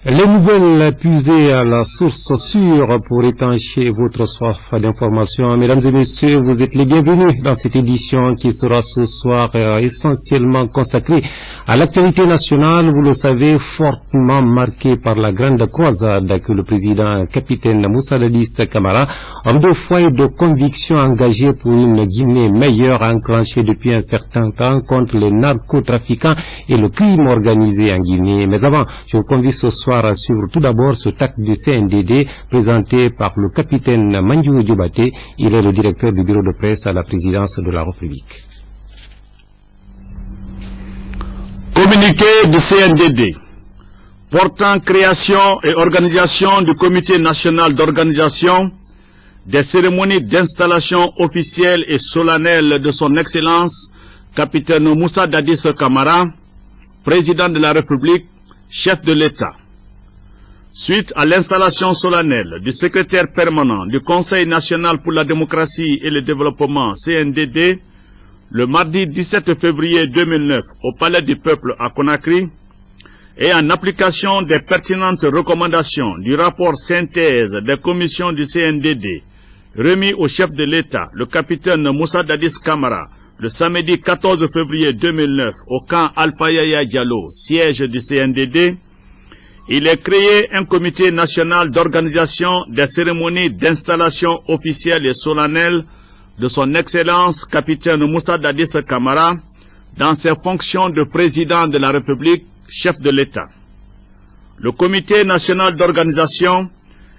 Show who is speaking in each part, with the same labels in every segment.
Speaker 1: Les nouvelles puisées à la source sûre pour étancher votre soif d'information. Mesdames et messieurs, vous êtes les bienvenus dans cette édition qui sera ce soir essentiellement consacrée à l'actualité nationale, vous le savez, fortement marquée par la grande croisade que le président capitaine Moussa Dadis Camara, homme de foi et de conviction engagé pour une Guinée meilleure, a enclenché depuis un certain temps contre les narcotrafiquants et le crime organisé en Guinée. Mais avant, je vous convie ce soir à suivre tout d'abord ce acte du CNDD présenté par le capitaine Mandiou Diobate. Il est le directeur du bureau de presse à la présidence de la République.
Speaker 2: Communiqué du CNDD portant création et organisation du Comité national d'organisation des cérémonies d'installation officielle et solennelle de son Excellence capitaine Moussa Dadis Camara, président de la République, chef de l'État. Suite à l'installation solennelle du secrétaire permanent du Conseil national pour la démocratie et le développement CNDD, le mardi 17 février 2009 au Palais du Peuple à Conakry, et en application des pertinentes recommandations du rapport synthèse des commissions du CNDD, remis au chef de l'État, le capitaine Moussa Dadis Camara, le samedi 14 février 2009 au camp Alpha Yaya Diallo, siège du CNDD, il est créé un comité national d'organisation des cérémonies d'installation officielle et solennelle de son Excellence capitaine Moussa Dadis Camara dans ses fonctions de président de la République, chef de l'État. Le comité national d'organisation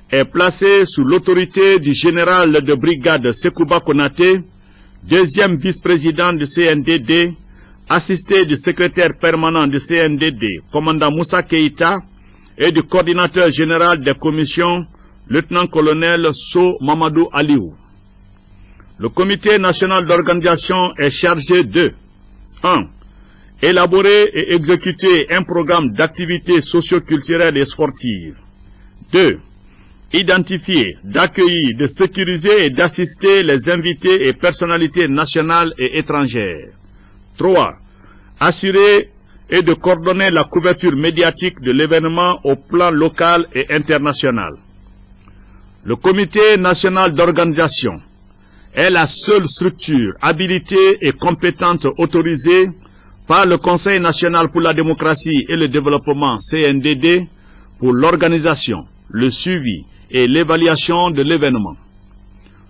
Speaker 2: est placé sous l'autorité du général de brigade Sekouba Konaté, deuxième vice-président du CNDD, assisté du secrétaire permanent du CNDD, commandant Moussa Keïta, et du coordinateur général des commissions, lieutenant-colonel So Mamadou Aliou. Le comité national d'organisation est chargé de 1. Élaborer et exécuter un programme d'activités socio-culturelles et sportives. 2. Identifier, d'accueillir, de sécuriser et d'assister les invités et personnalités nationales et étrangères. 3. Assurer et de coordonner la couverture médiatique de l'événement au plan local et international. Le Comité national d'organisation est la seule structure habilitée et compétente autorisée par le Conseil national pour la démocratie et le développement CNDD pour l'organisation, le suivi et l'évaluation de l'événement.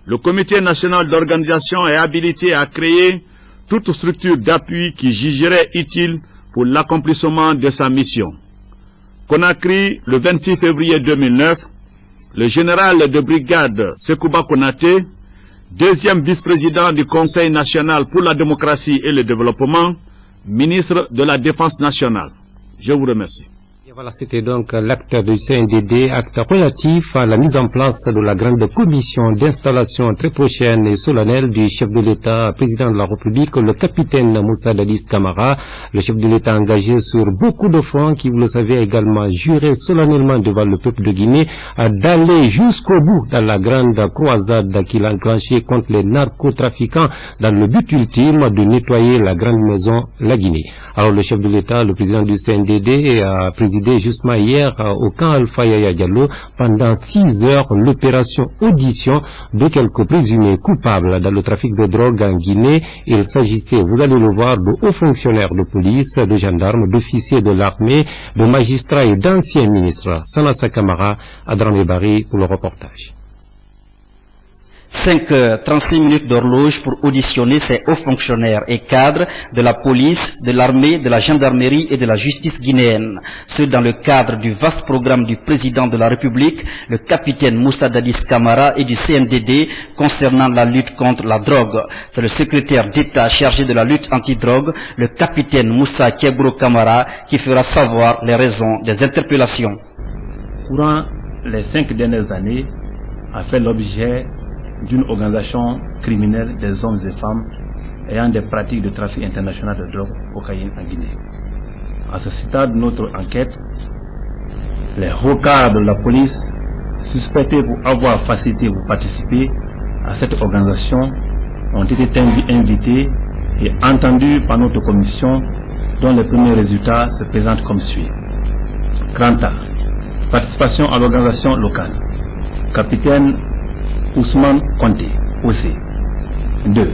Speaker 2: Le Comité national d'organisation est habilité à créer toute structure d'appui qui jugerait utile pour l'accomplissement de sa mission. Conakry, le 26 février 2009, le général de brigade Sekouba Konaté, deuxième vice-président du Conseil national pour la démocratie et le développement, ministre de la Défense nationale. Je vous remercie.
Speaker 1: Et voilà, c'était donc l'acte du CNDD, acte relatif à la mise en place de la grande commission d'installation très prochaine et solennelle du chef de l'État, président de la République, le capitaine Moussa Dadis Camara, le chef de l'État engagé sur beaucoup de fronts, qui, vous le savez, a également juré solennellement devant le peuple de Guinée d'aller jusqu'au bout dans la grande croisade qu'il a enclenchée contre les narcotrafiquants dans le but ultime de nettoyer la grande maison, la Guinée. Alors le chef de l'État, le président du CNDD, a présidé justement hier au camp Alpha Yaya Diallo pendant 6 heures l'opération audition de quelques présumés coupables dans le trafic de drogue en Guinée. Il s'agissait, vous allez le voir, de hauts fonctionnaires de police, de gendarmes, d'officiers de l'armée, de magistrats et d'anciens ministres. Sanassa Camara, Adramé Bari pour le reportage.
Speaker 3: 5 heures, 36 minutes d'horloge pour auditionner ces hauts fonctionnaires et cadres de la police, de l'armée, de la gendarmerie et de la justice guinéenne. Ce dans le cadre du vaste programme du président de la République, le capitaine Moussa Dadis Camara et du CNDD concernant la lutte contre la drogue. C'est le secrétaire d'État chargé de la lutte anti-drogue, le capitaine Moussa Kebro Camara, qui fera savoir les raisons des interpellations.
Speaker 4: Courant les 5 dernières années, a fait l'objet d'une organisation criminelle des hommes et femmes ayant des pratiques de trafic international de drogue, cocaïne en Guinée. À ce stade de notre enquête, les hauts cadres de la police suspectés pour avoir facilité ou participé à cette organisation ont été invités et entendus par notre commission, dont les premiers résultats se présentent comme suit. Grand A. Participation à l'organisation locale. Capitaine Ousmane Conté, OC. 2.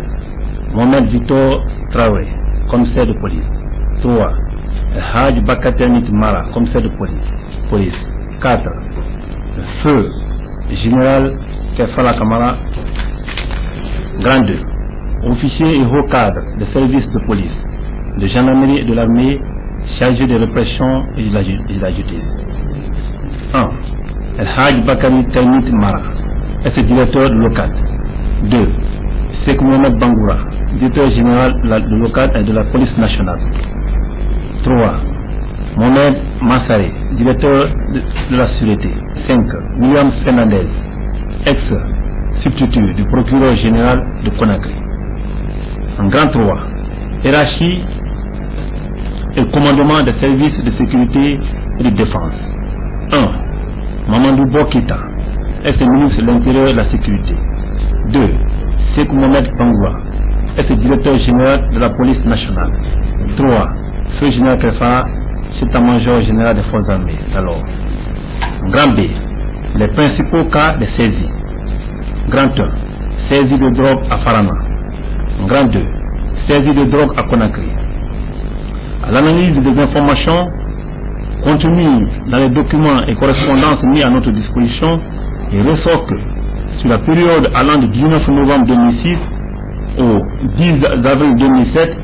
Speaker 4: Mohamed Victor Traoré, commissaire de police. 3. Hadj Bakatenit Mara, commissaire de police. 4. Feu Général Kefala Kamara, Grand 2. Officier et haut cadre des services de police, de gendarmerie et de l'armée chargé de répression et de la justice. 1. El Hadj Bakari Tenit Mara, ex-directeur local. 2. Sek Mohamed Bangoura, directeur général de local et de la police nationale. 3. Mohamed Massare, directeur de la sûreté. 5. William Fernandez, ex-substitut du procureur général de Conakry. En grand 3. Hiérarchie et commandement des services de sécurité et de défense. 1. Mamadou Bokita, ex-ministre de l'Intérieur et de la Sécurité. 2. Sekou Mohamed Bangoua, ex-directeur général de la police nationale. 3. Feu général Kefala, chef-état-major général des forces armées. Alors, grand B. Les principaux cas de saisie. Grand 1. Saisie de drogue à Farana. Grand 2. Saisie de drogue à Conakry. À l'analyse des informations contenues dans les documents et correspondances mis à notre disposition, il ressort que sur la période allant du 19 novembre 2006 au 10 avril 2007,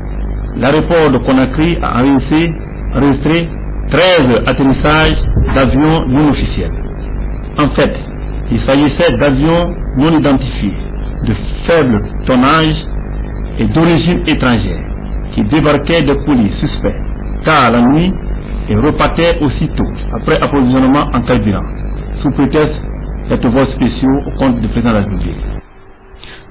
Speaker 4: l'aéroport de Conakry a enregistré 13 atterrissages d'avions non officiels. En fait, il s'agissait d'avions non identifiés, de faible tonnage et d'origine étrangère, qui débarquaient de colis suspects, tard la nuit, et repartaient aussitôt après approvisionnement en carburant, sous prétexte d'être vols spéciaux au compte du président de la République.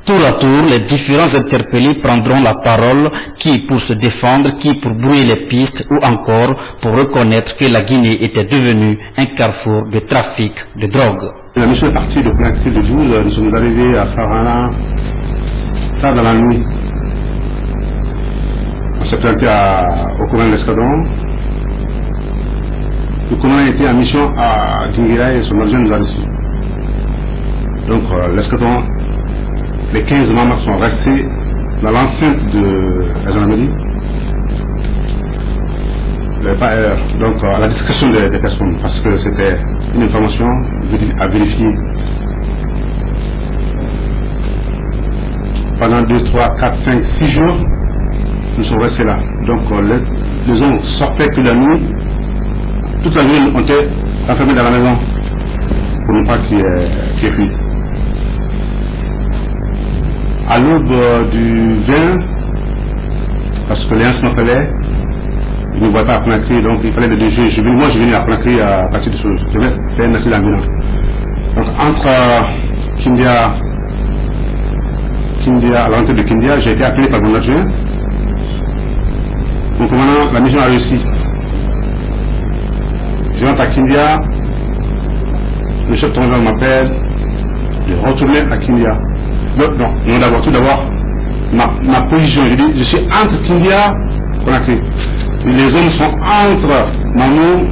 Speaker 3: Tour à tour, les différents interpellés prendront la parole, qui pour se défendre, qui pour brouiller les pistes, ou encore pour reconnaître que la Guinée était devenue un carrefour de trafic de drogue.
Speaker 5: La mission est partie de Conakry le 12, nous sommes arrivés à Farana, tard dans la nuit. On s'est présenté au commandant de l'escadron. Le commandant était en mission à Dinguira et son adjoint nous a reçus. Donc l'escadron, les 15 membres sont restés dans l'enceinte de la gendarmerie. Donc à la discrétion des personnes, parce que c'était une information à vérifier. Pendant 2, 3, 4, 5, 6 jours, nous sommes restés là. Donc les hommes sortaient que la nuit. Toute la nuit, on était enfermés dans la maison pour ne pas qu'il y ait fuite. À l'aube du 20, parce que Léance m'appelait, il ne voyait pas à Conakry, donc il fallait le déjeuner. Moi, je venais à Conakry à partir de ce jour. Je vais faire un accident ambulant. Donc entre Kindia, à l'entrée de Kindia, j'ai été appelé par mon adjoint. Donc maintenant, la mission a réussi. Je rentre à Kindia, le chef de commandement m'appelle de retourner à Kindia. Non, d'abord, tout d'abord, ma position, je dis, je suis entre Kindia et Conakry. Les hommes sont entre Mamou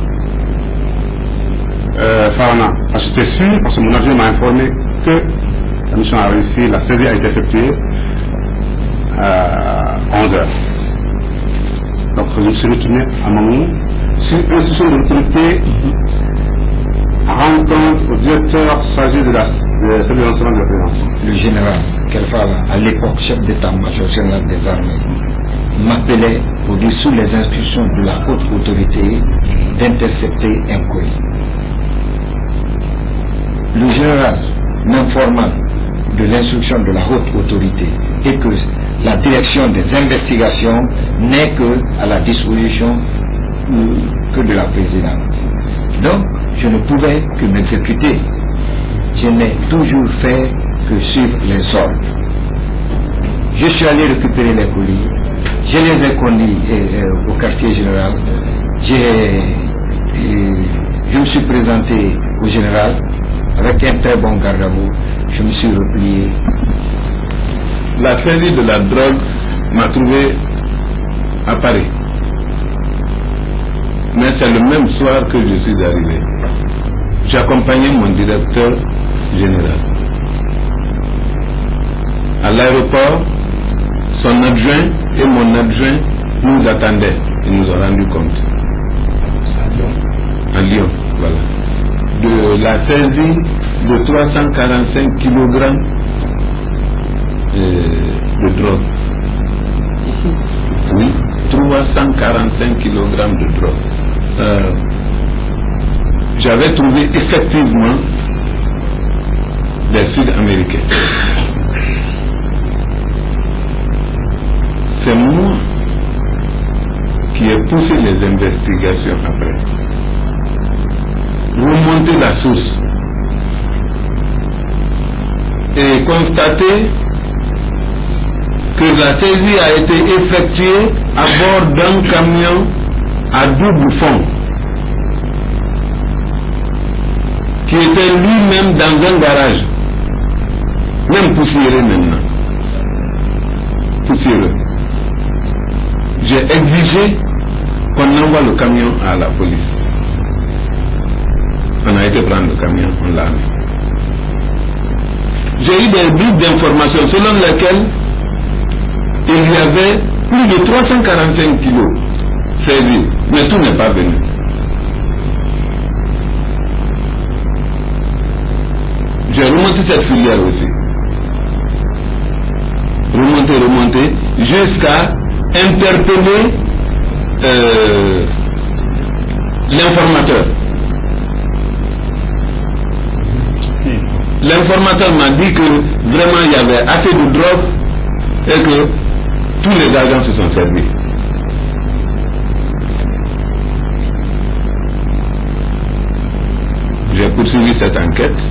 Speaker 5: et Farana. Parce que c'est sûr, parce que mon adjoint m'a informé que la mission a réussi, la saisie a été effectuée à 11h. Donc je me suis retourné à Mamou. Sur instruction de l'autorité, à rendre compte au directeur chargé de la service de renseignement de la présidence.
Speaker 6: Le général Kefala, à l'époque chef d'état-major général des armées, m'appelait pour dire sous les instructions de la haute autorité d'intercepter un colis. Le général m'informa de l'instruction de la haute autorité et que la direction des investigations n'est que à la disposition que de la présidence. Donc, je ne pouvais que m'exécuter. Je n'ai toujours fait que suivre les ordres. Je suis allé récupérer les colis. Je les ai conduits au quartier général. Je me suis présenté au général avec un très bon garde-à-vous. Je me suis replié.
Speaker 2: La saisie de la drogue
Speaker 7: m'a trouvé à Paris. Mais c'est le même soir que je suis arrivé. J'accompagnais mon directeur général. À l'aéroport, son adjoint et mon adjoint nous attendaient. Ils nous ont rendu compte. À Lyon, voilà. De la saisie de 345 kg de drogue.
Speaker 6: Ici?
Speaker 7: Oui, 345 kg de drogue. J'avais trouvé effectivement des Sud-Américains. C'est moi qui ai poussé les investigations après. Remonter la source et constater que la saisie a été effectuée à bord d'un camion à double fond qui était lui-même dans un garage, même poussiéreux maintenant, poussiéreux. J'ai exigé qu'on envoie le camion à la police. On a été prendre le camion, on l'a mis. J'ai eu des bribes d'informations selon lesquelles il y avait plus de 345 kilos saisis, mais tout n'est pas venu. J'ai remonté cette filière aussi. Remonté, jusqu'à interpeller l'informateur. L'informateur m'a dit que vraiment il y avait assez de drogue et que tous les agents se sont servis. J'ai poursuivi cette enquête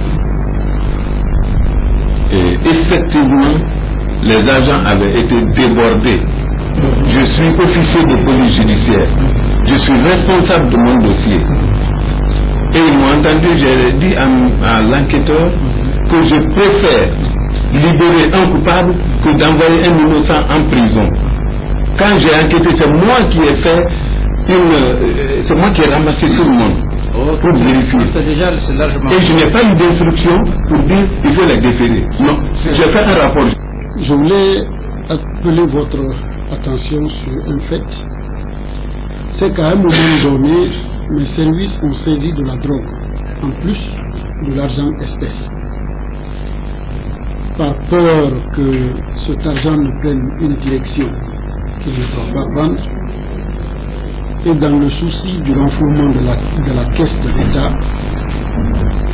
Speaker 7: et effectivement les agents avaient été débordés. Je suis officier de police judiciaire, je suis responsable de mon dossier. Et ils m'ont entendu, j'ai dit à l'enquêteur que je préfère libérer un coupable que d'envoyer un innocent en prison. Quand j'ai enquêté, c'est moi qui ai fait c'est moi qui ai ramassé tout le monde pour vérifier. Et je n'ai pas eu d'instruction pour dire qu'il faut les déférer. Non, j'ai fait un rapport.
Speaker 8: Je voulais appeler votre attention sur un fait. C'est qu'à un moment donné, mes services ont saisi de la drogue, en plus de l'argent espèce. Par peur que cet argent ne prenne une direction qu'il ne doit pas prendre, et dans le souci du renflouement de la caisse de l'État,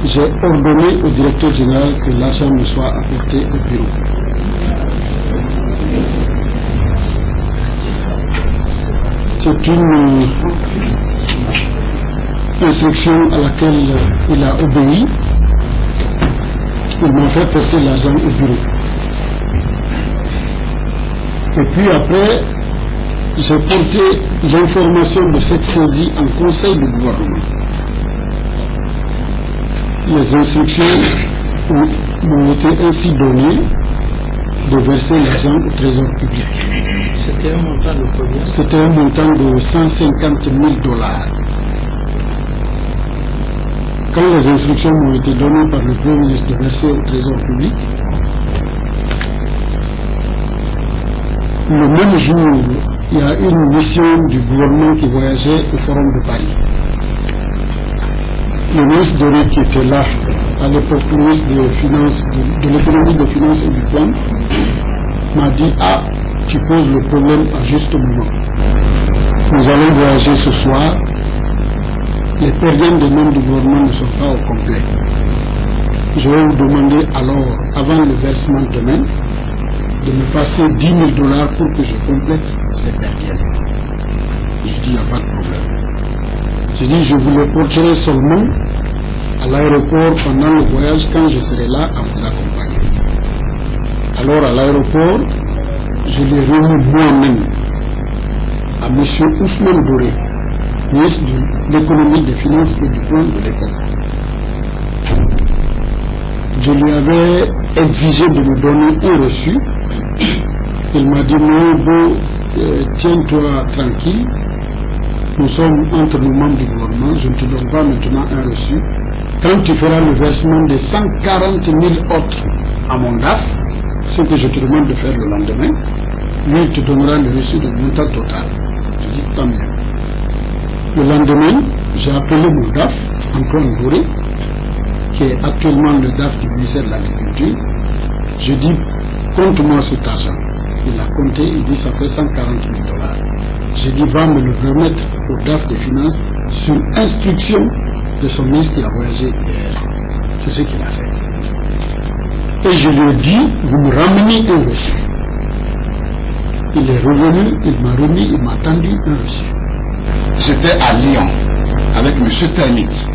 Speaker 8: j'ai ordonné au directeur général que l'argent me soit apporté au bureau. C'est une instruction à laquelle il a obéi. Il m'a fait porter l'argent au bureau. Et puis après, j'ai porté l'information de cette saisie en conseil du gouvernement. Les instructions m'ont été ainsi données de verser l'argent au trésor public.
Speaker 6: C'était un montant de combien?
Speaker 8: C'était un montant de 150 000 $. Quand les instructions m'ont été données par le Premier ministre de verser au trésor public, le même jour, il y a une mission du gouvernement qui voyageait au Forum de Paris. Le ministre Doré, qui était là, à l'époque, le ministre de l'économie, des finances et du plan, m'a dit: ah, tu poses le problème à juste moment. Nous allons voyager ce soir. Les périodes des membres du gouvernement ne sont pas au complet. Je vais vous demander alors, avant le versement demain, de me passer 10 000 $ pour que je complète ces périodes. Je dis: il n'y a pas de problème. Je dis: je vous le porterai seulement à l'aéroport pendant le voyage, quand je serai là à vous accompagner. Alors à l'aéroport, je l'ai remis moi-même à M. Ousmane Doré, ministre de l'économie, des finances et du plan de l'époque. Je lui avais exigé de me donner un reçu Il m'a dit non, bon, tiens-toi tranquille. Nous sommes entre nous membres du gouvernement, je ne te donne pas maintenant un reçu. Quand tu feras le versement de 140 000 autres à mon DAF, ce que je te demande de faire le lendemain, lui il te donnera le reçu de montant total. Je dis tant mieux. Le lendemain, j'ai appelé mon DAF, Antoine Bourré, qui est actuellement le DAF du ministère de l'Agriculture. Je dis, compte-moi cet argent. Il a compté, il dit ça fait 140 000 $. J'ai dit, va me le remettre au DAF des Finances sur instruction de son ministre qui a voyagé hier. C'est ce qu'il a fait. Et je lui ai dit, vous me ramenez un reçu. Il est revenu, il m'a remis, il m'a tendu un reçu.
Speaker 5: J'étais à Lyon avec M. Termite.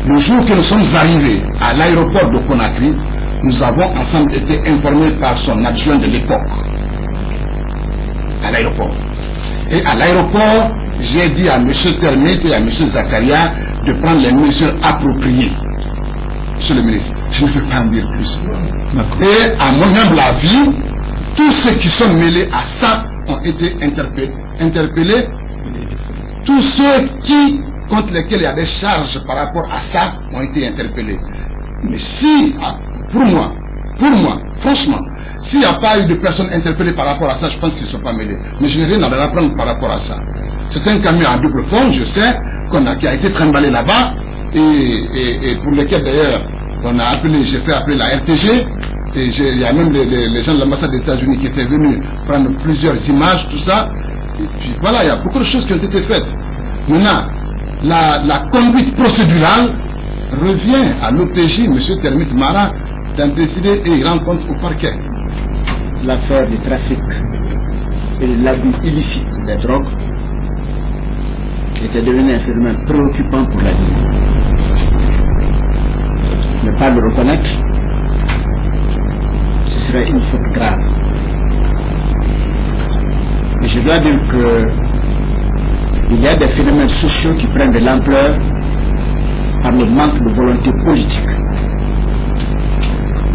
Speaker 5: Le jour que nous sommes arrivés à l'aéroport de Conakry, nous avons ensemble été informés par son adjoint de l'époque. À l'aéroport. Et à l'aéroport, j'ai dit à M. Termite et à M. Zakaria de prendre les mesures appropriées. Monsieur le ministre, je ne peux pas en dire plus. Et à mon humble avis, tous ceux qui sont mêlés à ça ont été interpellés. Tous ceux contre lesquels il y a des charges par rapport à ça ont été interpellés. Mais si, pour moi, franchement, s'il n'y a pas eu de personnes interpellées par rapport à ça, je pense qu'ils ne sont pas mêlés. Mais je n'ai rien à leur apprendre par rapport à ça. C'est un camion à double fond, je sais, qui a été trimballé là-bas, et pour lequel d'ailleurs, j'ai fait appeler la RTG, et il y a même les gens de l'ambassade des États-Unis qui étaient venus prendre plusieurs images, tout ça. Et puis voilà, il y a beaucoup de choses qui ont été faites. Maintenant, la conduite procédurale revient à l'OPJ, M. Termite Mara, d'en décider et il rend compte au parquet.
Speaker 6: L'affaire du trafic et de l'abus illicite des drogues était devenu un phénomène préoccupant pour la Guinée. Ne pas le reconnaître, ce serait une faute grave. Et je dois dire que il y a des phénomènes sociaux qui prennent de l'ampleur par le manque de volonté politique.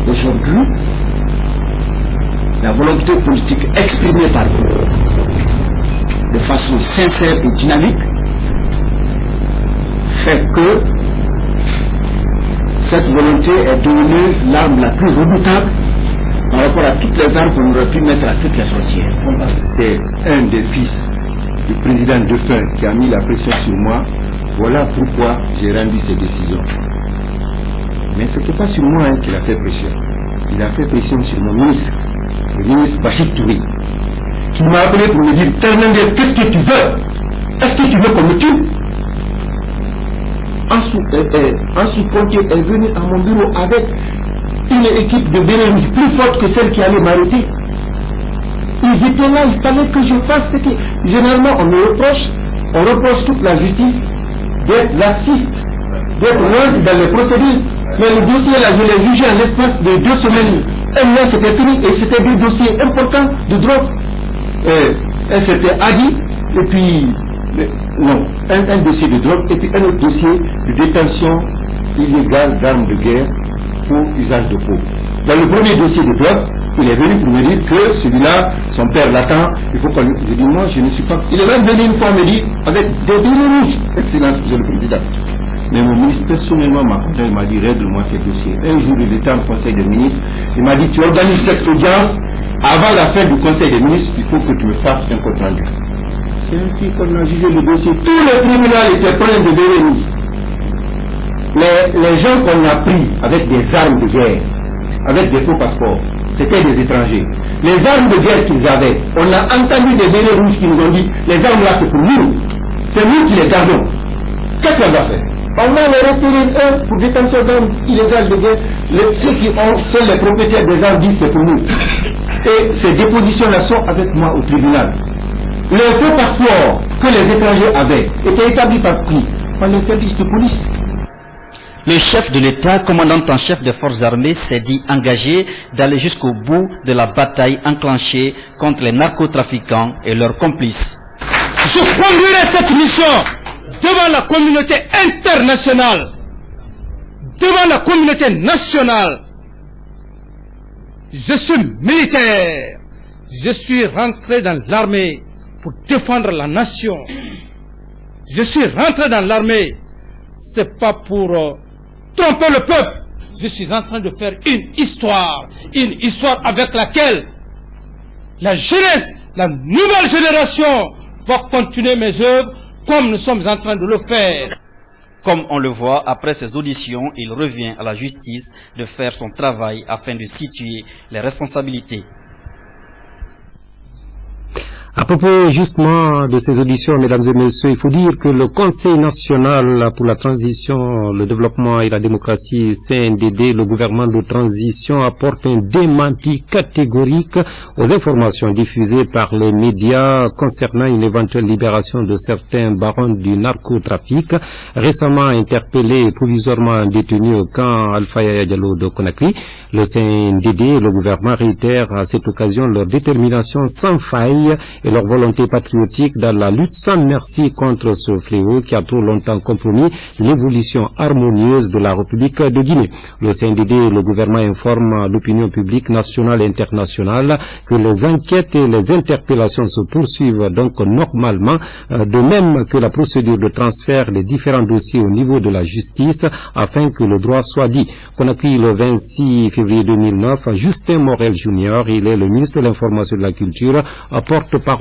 Speaker 6: Aujourd'hui, la volonté politique exprimée par vous de façon sincère et dynamique fait que cette volonté est devenue l'arme la plus redoutable par rapport à toutes les armes qu'on aurait pu mettre à toutes les frontières.
Speaker 7: C'est un des fils du président défunt qui a mis la pression sur moi. Voilà pourquoi j'ai rendu ces décisions. Mais ce n'était pas sur moi qu'il a fait pression. Il a fait pression sur mon ministre, le ministre Bachir Touré, qui m'a appelé pour me dire « Fernandez, qu'est-ce que tu veux? Est-ce que tu veux qu'on me tue ?» Ansou Conté est venu à mon bureau avec une équipe de bérets rouges plus forte que celle qui allait m'arrêter. Ils étaient là, il fallait que je fasse ce que... Généralement, on reproche toute la justice d'être laxiste, d'être lente dans les procédures. Mais le dossier là, je l'ai jugé en l'espace de 2 semaines. Un mois, c'était fini et c'était 2 dossiers importants de drogue. Un c'était Adi, et puis... Non, un dossier de drogue et puis un autre dossier de détention illégale d'armes de guerre, faux, usage de faux. Dans le premier dossier de drogue, il est venu pour me dire que celui-là, son père l'attend, il faut qu'on lui... Je dis non, je ne suis pas... Il est même venu une fois me dire, avec des billets rouges, excellence, monsieur le président. Mais mon ministre personnellement m'a contacté, il m'a dit, règle-moi ces dossiers. Un jour, il était en conseil des ministres, il m'a dit, tu organises cette audience, avant la fin du conseil des ministres, il faut que tu me fasses un compte rendu. C'est ainsi qu'on a jugé le dossier. Tout le tribunal était plein de billets rouges. Les gens qu'on a pris avec des armes de guerre, avec des faux passeports, c'était des étrangers. Les armes de guerre qu'ils avaient, on a entendu des bérets rouges qui nous ont dit, les armes là c'est pour nous. C'est nous qui les gardons. Qu'est-ce qu'on va faire? On va les retirer pour détention d'armes illégales de guerre. Ceux qui ont, seuls les propriétaires des armes disent c'est pour nous. Et ces dépositions-là sont avec moi au tribunal. Les faux passeports que les étrangers avaient étaient établis par qui? Par les services de police.
Speaker 3: Le chef de l'État, commandant en chef des forces armées, s'est dit engagé d'aller jusqu'au bout de la bataille enclenchée contre les narcotrafiquants et leurs complices.
Speaker 9: Je conduirai cette mission devant la communauté internationale, devant la communauté nationale. Je suis militaire, Je suis rentré dans l'armée pour défendre la nation. Je suis rentré dans l'armée, c'est pas pour tromper le peuple. Je suis en train de faire une histoire avec laquelle la jeunesse, la nouvelle génération va continuer mes œuvres comme nous sommes en train de le faire.
Speaker 3: Comme on le voit, après ces auditions, il revient à la justice de faire son travail afin de situer les responsabilités.
Speaker 1: À propos justement de ces auditions, mesdames et messieurs, il faut dire que le Conseil national pour la transition, le développement et la démocratie, CNDD, le gouvernement de transition, apporte un démenti catégorique aux informations diffusées par les médias concernant une éventuelle libération de certains barons du narcotrafic, récemment interpellés et provisoirement détenus au camp Alpha Yaya Diallo de Conakry. Le CNDD et le gouvernement réitèrent à cette occasion leur détermination sans faille et leur volonté patriotique dans la lutte sans merci contre ce fléau qui a trop longtemps compromis l'évolution harmonieuse de la République de Guinée. Le CNDD et le gouvernement informent l'opinion publique nationale et internationale que les enquêtes et les interpellations se poursuivent donc normalement, de même que la procédure de transfert des différents dossiers au niveau de la justice afin que le droit soit dit. Conakry, le 26 février 2009, Justin Morel Jr., il est le ministre de l'Information et de la Culture, porte-parole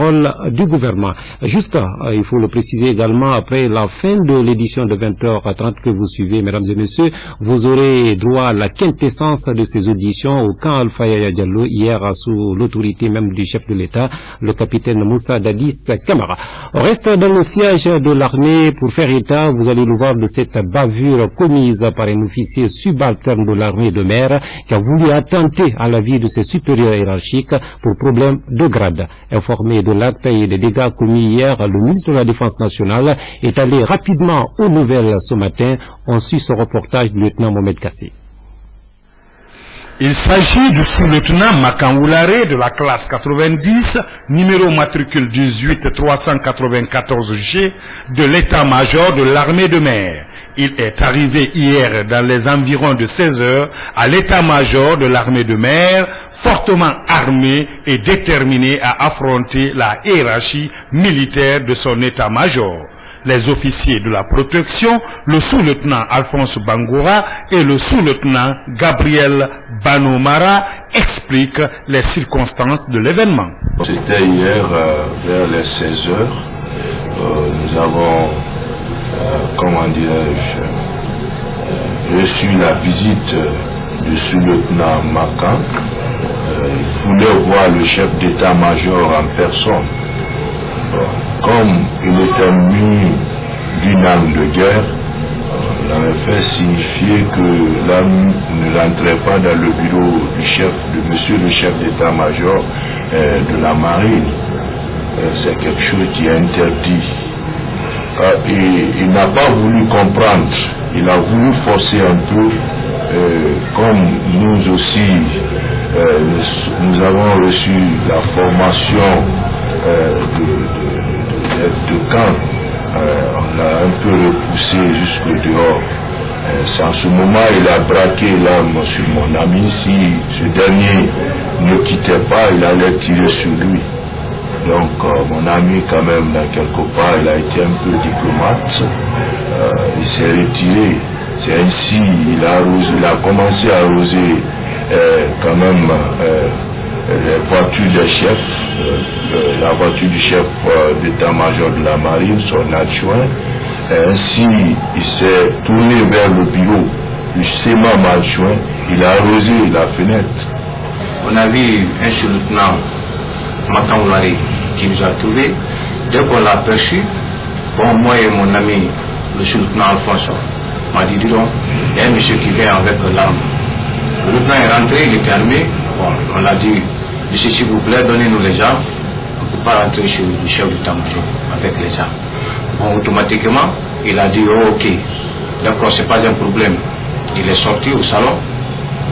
Speaker 1: du gouvernement. Juste, il faut le préciser également, après la fin de l'édition de 20h30 que vous suivez, mesdames et messieurs, vous aurez droit à la quintessence de ces auditions au camp Alpha Yaya Diallo, hier sous l'autorité même du chef de l'État, le capitaine Moussa Dadis Camara. On reste dans le siège de l'armée pour faire état, vous allez le voir, de cette bavure commise par un officier subalterne de l'armée de mer qui a voulu attenter à la vie de ses supérieurs hiérarchiques pour problème de grade. Informé de l'acte et des dégâts commis hier, le ministre de la Défense nationale est allé rapidement aux nouvelles ce matin. On suit ce reportage du lieutenant Mohamed Kassé.
Speaker 10: Il s'agit du sous-lieutenant Makangoulare de la classe 90, numéro matricule 18394G de l'état-major de l'armée de mer. Il est arrivé hier dans les environs de 16 heures à l'état-major de l'armée de mer, fortement armé et déterminé à affronter la hiérarchie militaire de son état-major. Les officiers de la protection, le sous-lieutenant Alphonse Bangoura et le sous-lieutenant Gabriel Banomara expliquent les circonstances de l'événement.
Speaker 7: C'était hier vers les 16 heures. Nous avons, comment dirais-je, reçu la visite du sous-lieutenant Makan. Il voulait voir le chef d'état-major en personne. Comme il était muni d'une arme de guerre, il avait fait signifier que l'arme ne rentrait pas dans le bureau du chef, de monsieur le chef d'état-major de la marine. C'est quelque chose qui est interdit. Et il n'a pas voulu comprendre, il a voulu forcer un peu, comme nous aussi, nous avons reçu la formation de camp, on l'a un peu repoussé jusque dehors. En ce moment, il a braqué l'arme sur mon ami. Si ce dernier ne quittait pas, il allait tirer sur lui. Donc mon ami, quand même, quelque part, il a été un peu diplomate. Il s'est retiré. C'est ainsi, il a commencé à arroser quand même les voitures des chefs, la voiture du chef d'état-major de la marine, son adjoint. Ainsi, il s'est tourné vers le bureau du SEMAM adjoint, il a arrosé la fenêtre.
Speaker 11: On a vu un sous-lieutenant Makangoulare qui nous a trouvés. Dès qu'on l'a aperçu, bon, moi et mon ami, le sous-lieutenant Alphonse, m'a dit, dis donc, il y a un monsieur qui vient avec l'arme. Le lieutenant est rentré, il était armé. Bon, on a dit, monsieur, s'il vous plaît, donnez-nous les armes. On ne peut pas rentrer chez le chef d'état-major avec les armes. Bon, automatiquement, il a dit, oh, ok, d'accord, c'est pas un problème. Il est sorti au salon.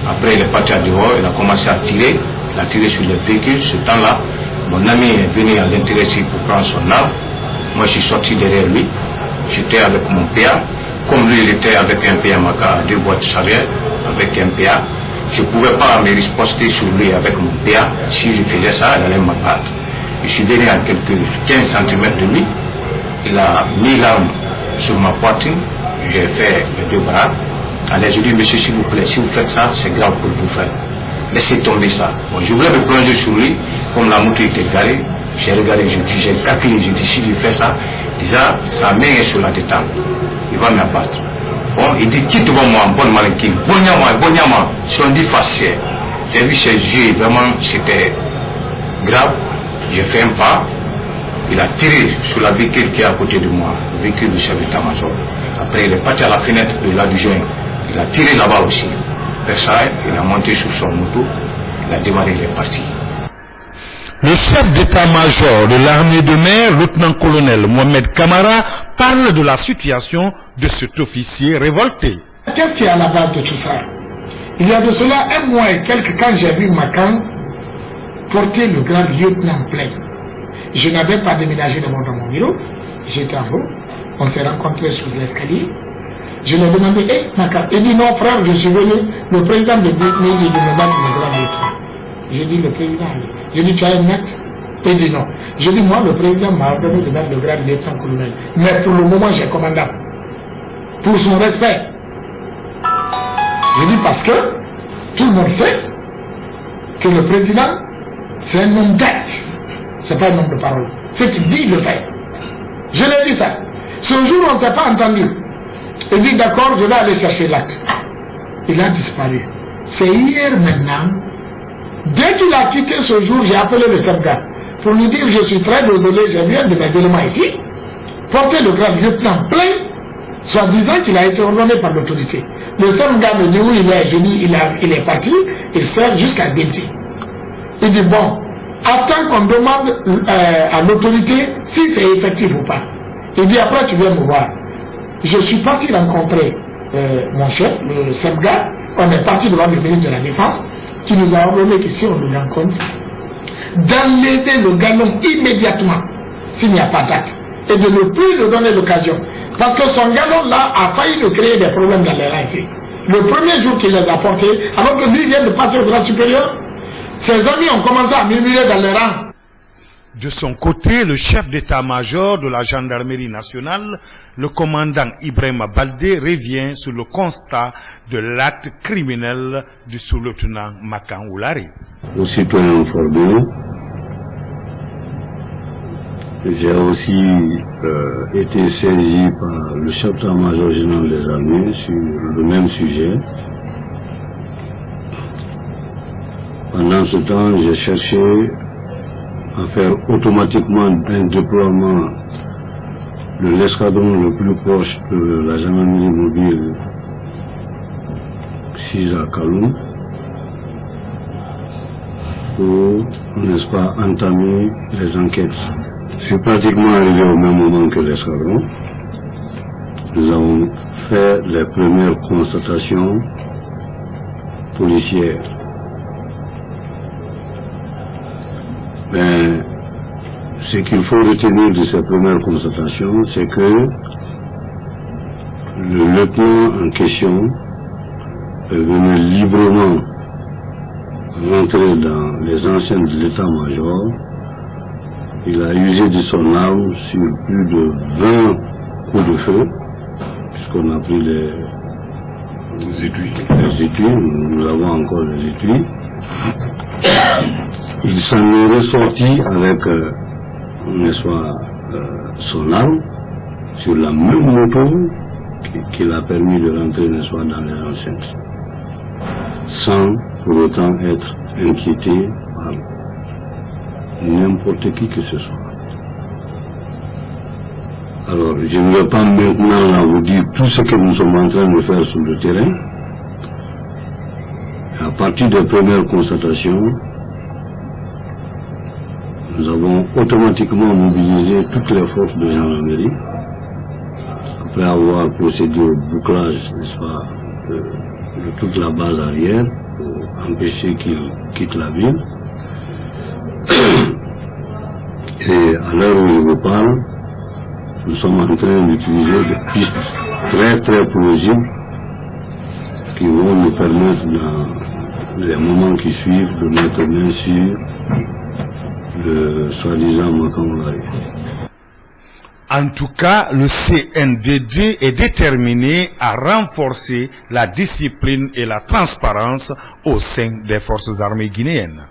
Speaker 11: Après, il est parti à dehors, il a commencé à tirer. Il a tiré sur les véhicules. Ce temps-là, mon ami est venu à l'intérieur ici pour prendre son arme. Moi, je suis sorti derrière lui. J'étais avec mon PA. Comme lui, il était avec un PA Maka, 2 boîtes arrière, avec un PA. Je ne pouvais pas me riposter sur lui avec mon PA. Si je faisais ça, il allait m'abattre. Je suis venu à quelques 15 cm de lui. Il a mis l'arme sur ma poitrine. J'ai fait les deux bras. Alors je dis, monsieur, s'il vous plaît, si vous faites ça, c'est grave pour vous, frère. Laissez tomber ça. Bon, je voulais me plonger sur lui. Comme la moto était garée, j'ai regardé, j'ai calculé, j'ai dit, si je fais ça, déjà, sa main est sur la détente. Il va m'abattre. Bon, il dit, quitte devant moi, bonne malinquine, bonnement, si on dit faciès. J'ai vu ses yeux, vraiment, c'était grave. J'ai fait un pas. Il a tiré sur la véhicule qui est à côté de moi, le véhicule du chef d'état-major. Après, il est parti à la fenêtre de l'adjoint. Il a tiré là-bas aussi. Après ça, il a monté sur son moto. Il a démarré, il est parti.
Speaker 10: Le chef d'état-major de l'armée de mer, lieutenant-colonel Mohamed Kamara, parle de la situation de cet officier révolté.
Speaker 8: Qu'est-ce qui est à la base de tout ça? Il y a de cela un mois et quelques, quand j'ai vu Makan porter le grand lieutenant plein. Je n'avais pas déménagé dans mon bureau, j'étais en haut, on s'est rencontrés sous l'escalier. Je lui ai demandé, Makan, il dit non frère, je suis venu, le président de me dit de me battre le grand lieutenant. Je dis le président, je dis tu as une note? Il dit non. Je dis moi le président m'a ordonné de mettre le grand lieutenant-colonel, mais pour le moment j'ai commandant, pour son respect. Je dis parce que tout le monde sait que le président c'est un homme d'acte. C'est pas un homme de parole. Ce qu'il dit, il le fait. Je lui ai dit ça. Ce jour, on ne s'est pas entendu. Il dit, d'accord, je vais aller chercher l'acte. Il a disparu. C'est hier maintenant. Dès qu'il a quitté ce jour, j'ai appelé le SEMGA pour lui dire, je suis très désolé, j'ai bien de mes éléments ici. Porter le grand lieutenant plein, soi-disant qu'il a été ordonné par l'autorité. Le SEMGA me dit où il est. Je dis, il est parti, il sert jusqu'à Denti. Il dit, bon, attends qu'on demande à l'autorité si c'est effectif ou pas. Il dit, après tu viens me voir. Je suis parti rencontrer mon chef, le SEMGA. On est parti devant le ministre de la Défense, qui nous a ordonné que si on le rencontre, d'enlever le galon immédiatement, s'il n'y a pas d'acte, et de ne plus lui donner l'occasion. Parce que son galon là a failli nous créer des problèmes dans les rangs ici. Le premier jour qu'il les a portés, alors que lui vient de passer au grade supérieur, ses amis ont commencé à murmurer dans les rangs.
Speaker 10: De son côté, le chef d'état-major de la gendarmerie nationale, le commandant Ibrahima Baldé, revient sur le constat de l'acte criminel du sous-lieutenant Makan Oulari.
Speaker 12: Aux citoyens informés, j'ai aussi été saisi par le chef d'état-major général des armées sur le même sujet. Pendant ce temps, j'ai cherché à faire automatiquement un déploiement de l'escadron le plus proche de la gendarmerie mobile 6 à Kaloum pour, n'est-ce pas, entamer les enquêtes. Je suis pratiquement arrivé au même moment que l'escadron. Nous avons fait les premières constatations policières. Mais ce qu'il faut retenir de ces premières constatations, c'est que le lieutenant en question est venu librement rentrer dans les enceintes de l'état-major. Il a usé de son arme sur plus de 20 coups de feu, puisqu'on a pris les étuis, nous avons encore les étuis. Il s'en est ressorti avec, n'est-ce pas, son arme sur la même moto qui l'a permis de rentrer, n'est-ce pas, dans les enceintes, sans pour autant être inquiété par n'importe qui que ce soit. Alors, je ne vais pas maintenant là vous dire tout ce que nous sommes en train de faire sur le terrain. À partir des premières constatations, nous avons automatiquement mobilisé toutes les forces de gendarmerie, après avoir procédé au bouclage, n'est-ce pas, de toute la base arrière, pour empêcher qu'il quitte la ville. Et à l'heure où je vous parle, nous sommes en train d'utiliser des pistes très très plausibles qui vont nous permettre les moments qui suivent, de mettre main sur le soi-disant Makamolari.
Speaker 10: En tout cas, le CNDD est déterminé à renforcer la discipline et la transparence au sein des forces armées guinéennes.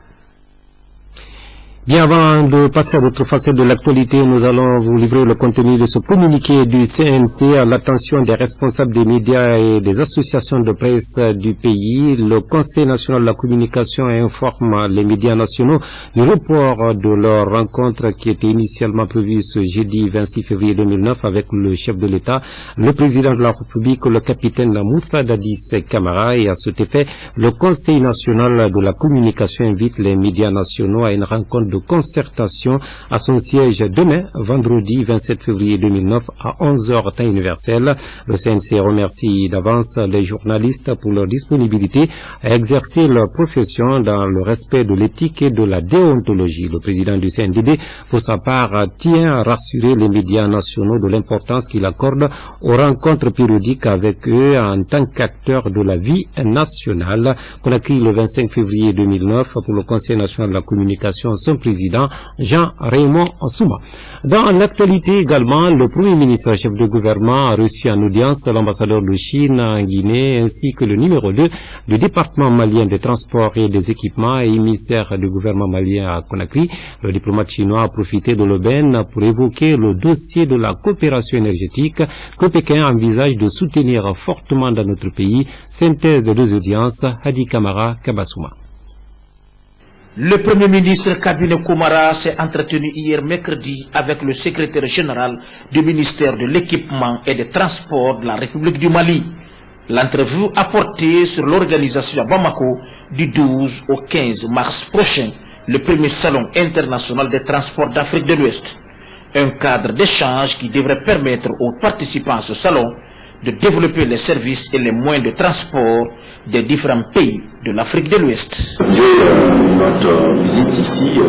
Speaker 1: Bien, avant de passer à d'autres facettes de l'actualité, nous allons vous livrer le contenu de ce communiqué du CNC à l'attention des responsables des médias et des associations de presse du pays. Le Conseil national de la communication informe les médias nationaux du report de leur rencontre qui était initialement prévue ce jeudi 26 février 2009 avec le chef de l'État, le président de la République, le capitaine Moussa Dadis Camara. Et à cet effet, le Conseil national de la communication invite les médias nationaux à une rencontre de concertation à son siège demain, vendredi 27 février 2009 à 11h temps universel. Le CNC remercie d'avance les journalistes pour leur disponibilité à exercer leur profession dans le respect de l'éthique et de la déontologie. Le président du CNDD, pour sa part, tient à rassurer les médias nationaux de l'importance qu'il accorde aux rencontres périodiques avec eux en tant qu'acteurs de la vie nationale. Conakry le 25 février 2009 pour le Conseil national de la communication, son président Jean-Raymond Souma. Dans l'actualité également, le Premier ministre, chef de gouvernement, a reçu en audience l'ambassadeur de Chine en Guinée ainsi que le numéro 2 du département malien des transports et des équipements et émissaire du gouvernement malien à Conakry. Le diplomate chinois a profité de l'aubaine pour évoquer le dossier de la coopération énergétique que Pékin envisage de soutenir fortement dans notre pays. Synthèse de deux audiences, Hadi Kamara Kabasouma.
Speaker 13: Le Premier ministre Kabinet Koumara s'est entretenu hier mercredi avec le secrétaire général du ministère de l'Équipement et des Transports de la République du Mali. L'entrevue a porté sur l'organisation à Bamako du 12 au 15 mars prochain, le premier salon international des transports d'Afrique de l'Ouest. Un cadre d'échange qui devrait permettre aux participants à ce salon de développer les services et les moyens de transport des différents pays de l'Afrique de l'Ouest.
Speaker 14: Notre visite ici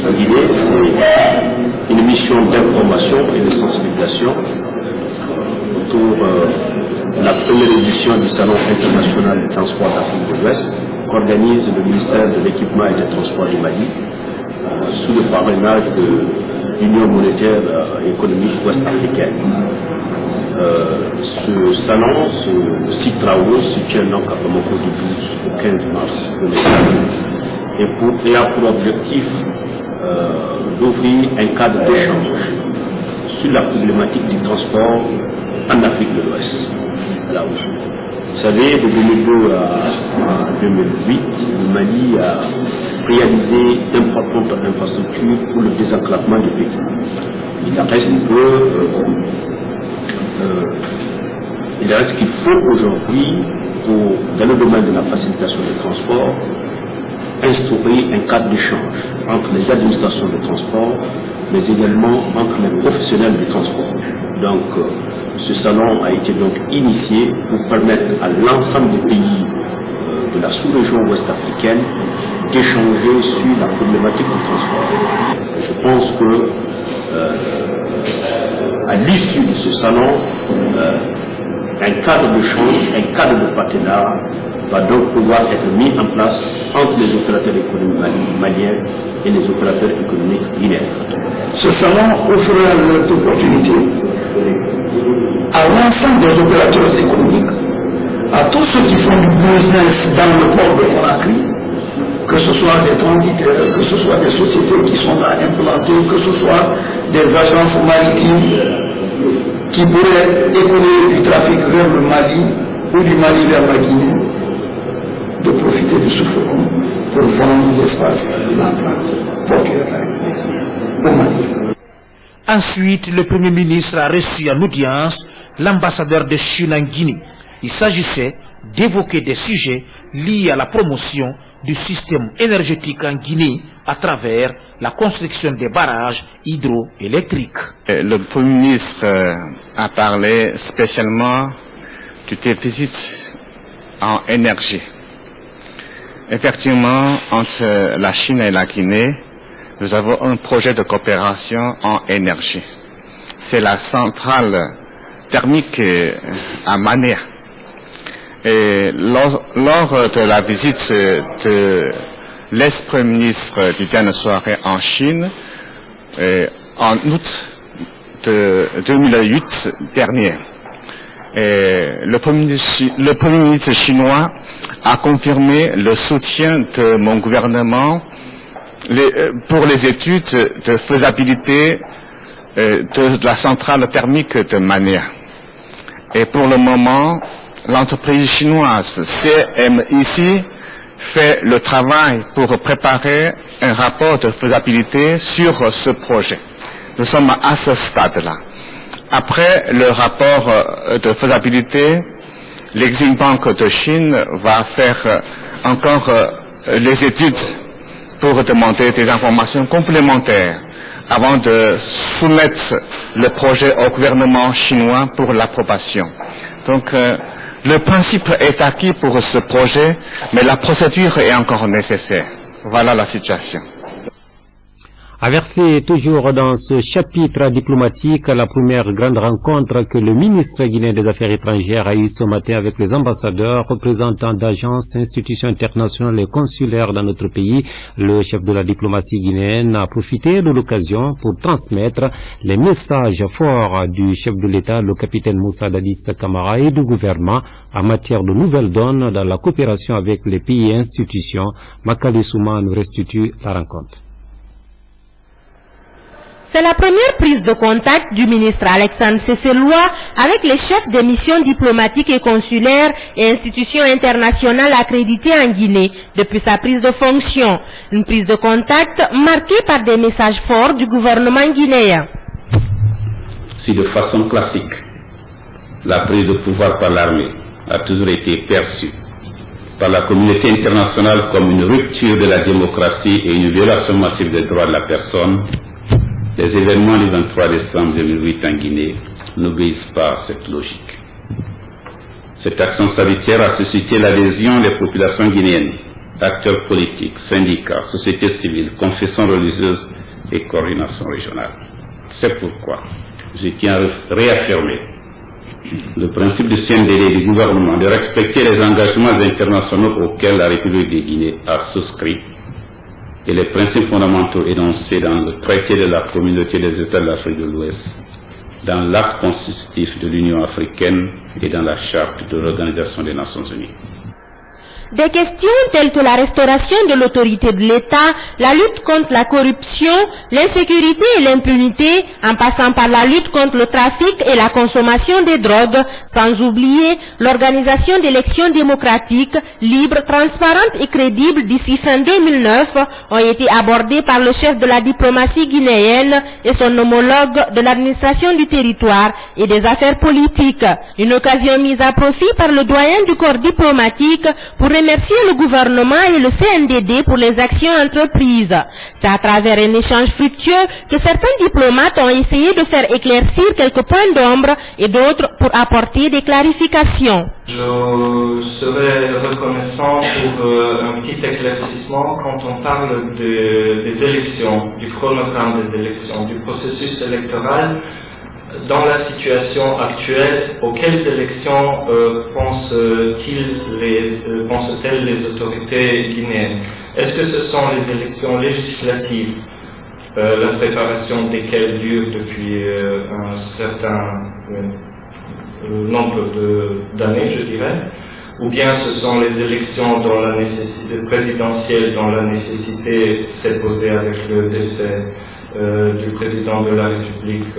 Speaker 14: en Guinée, c'est une mission d'information et de sensibilisation autour de la première édition du Salon international des transports d'Afrique de l'Ouest qu'organise le ministère de l'Équipement et des Transports du Mali sous le parrainage de l'Union monétaire et économique ouest-africaine. Ce salon, ce site travaux se tient donc à Bamako du 12 au 15 mars 2009 et a pour objectif d'ouvrir un cadre d'échange sur la problématique du transport en Afrique de l'Ouest. Vous savez, de 2002 à 2008, le Mali a réalisé d'importantes infrastructures pour le désenclavement du pays. Il reste qu'il faut aujourd'hui, dans le domaine de la facilitation des transports, instaurer un cadre d'échange entre les administrations de transport, mais également entre les professionnels du transport. Donc, ce salon a été donc initié pour permettre à l'ensemble des pays de la sous-région ouest-africaine d'échanger sur la problématique du transport. Je pense que à l'issue de ce salon, un cadre d'échange, un cadre de partenariat va donc pouvoir être mis en place entre les opérateurs économiques maliens et les opérateurs économiques guinéens.
Speaker 15: Ce salon offrira l'opportunité à l'ensemble des opérateurs économiques, à tous ceux qui font du business dans le port de Conakry, que ce soit des transitaires, que ce soit des sociétés qui sont là implantées, que ce soit des agences maritimes qui pourraient écouler du trafic vers le Mali ou du Mali vers la Guinée, de profiter de ce forum pour vendre l'espace, la place portuaire au Mali.
Speaker 13: Ensuite, le Premier ministre a reçu en audience l'ambassadeur de Chine en Guinée. Il s'agissait d'évoquer des sujets liés à la promotion du système énergétique en Guinée à travers la construction des barrages hydroélectriques.
Speaker 16: Le Premier ministre a parlé spécialement du déficit en énergie. Effectivement, entre la Chine et la Guinée, nous avons un projet de coopération en énergie. C'est la centrale thermique à Manéa. Et lors de la visite de l'ex-premier ministre Didiane Soare en Chine, en août de 2008 dernier, le Premier ministre chinois a confirmé le soutien de mon gouvernement pour les études de faisabilité de la centrale thermique de Mania. Et pour le moment, l'entreprise chinoise CMIC fait le travail pour préparer un rapport de faisabilité sur ce projet. Nous sommes à ce stade-là. Après le rapport de faisabilité, l'Exim Bank de Chine va faire encore les études pour demander des informations complémentaires avant de soumettre le projet au gouvernement chinois pour l'approbation. Donc, le principe est acquis pour ce projet, mais la procédure est encore nécessaire. Voilà la situation.
Speaker 1: A versé toujours dans ce chapitre diplomatique la première grande rencontre que le ministre guinéen des Affaires étrangères a eue ce matin avec les ambassadeurs, représentants d'agences, institutions internationales et consulaires dans notre pays. Le chef de la diplomatie guinéenne a profité de l'occasion pour transmettre les messages forts du chef de l'État, le capitaine Moussa Dadis Camara, et du gouvernement en matière de nouvelles donnes dans la coopération avec les pays et institutions. Makali Souma nous restitue la rencontre.
Speaker 17: C'est la première prise de contact du ministre Alexandre Cesselois avec les chefs des missions diplomatiques et consulaires et institutions internationales accréditées en Guinée depuis sa prise de fonction. Une prise de contact marquée par des messages forts du gouvernement guinéen.
Speaker 18: Si de façon classique, la prise de pouvoir par l'armée a toujours été perçue par la communauté internationale comme une rupture de la démocratie et une violation massive des droits de la personne, les événements du 23 décembre 2008 en Guinée n'obéissent pas à cette logique. Cette action salutaire a suscité l'adhésion des populations guinéennes, acteurs politiques, syndicats, sociétés civiles, confessions religieuses et coordination régionale. C'est pourquoi je tiens à réaffirmer le principe du CNDD du gouvernement de respecter les engagements internationaux auxquels la République de Guinée a souscrit et les principes fondamentaux énoncés dans le traité de la communauté des États de l'Afrique de l'Ouest, dans l'acte constitutif de l'Union africaine et dans la charte de l'Organisation des Nations Unies.
Speaker 17: Des questions telles que la restauration de l'autorité de l'État, la lutte contre la corruption, l'insécurité et l'impunité, en passant par la lutte contre le trafic et la consommation des drogues, sans oublier l'organisation d'élections démocratiques, libres, transparentes et crédibles d'ici fin 2009, ont été abordées par le chef de la diplomatie guinéenne et son homologue de l'administration du territoire et des affaires politiques. Une occasion mise à profit par le doyen du corps diplomatique pour remercier le gouvernement et le CNDD pour les actions entreprises. C'est à travers un échange fructueux que certains diplomates ont essayé de faire éclaircir quelques points d'ombre et d'autres pour apporter des clarifications.
Speaker 19: Je serais reconnaissant pour un petit éclaircissement quand on parle des élections, du chronogramme des élections, du processus électoral. Dans la situation actuelle, auxquelles élections pensent-elles les autorités guinéennes? Est-ce que ce sont les élections législatives, la préparation desquelles dure depuis un certain nombre d'années, je dirais, ou bien ce sont les élections dont la nécessité présidentielle, dont la nécessité s'est posée avec le décès du président de la République,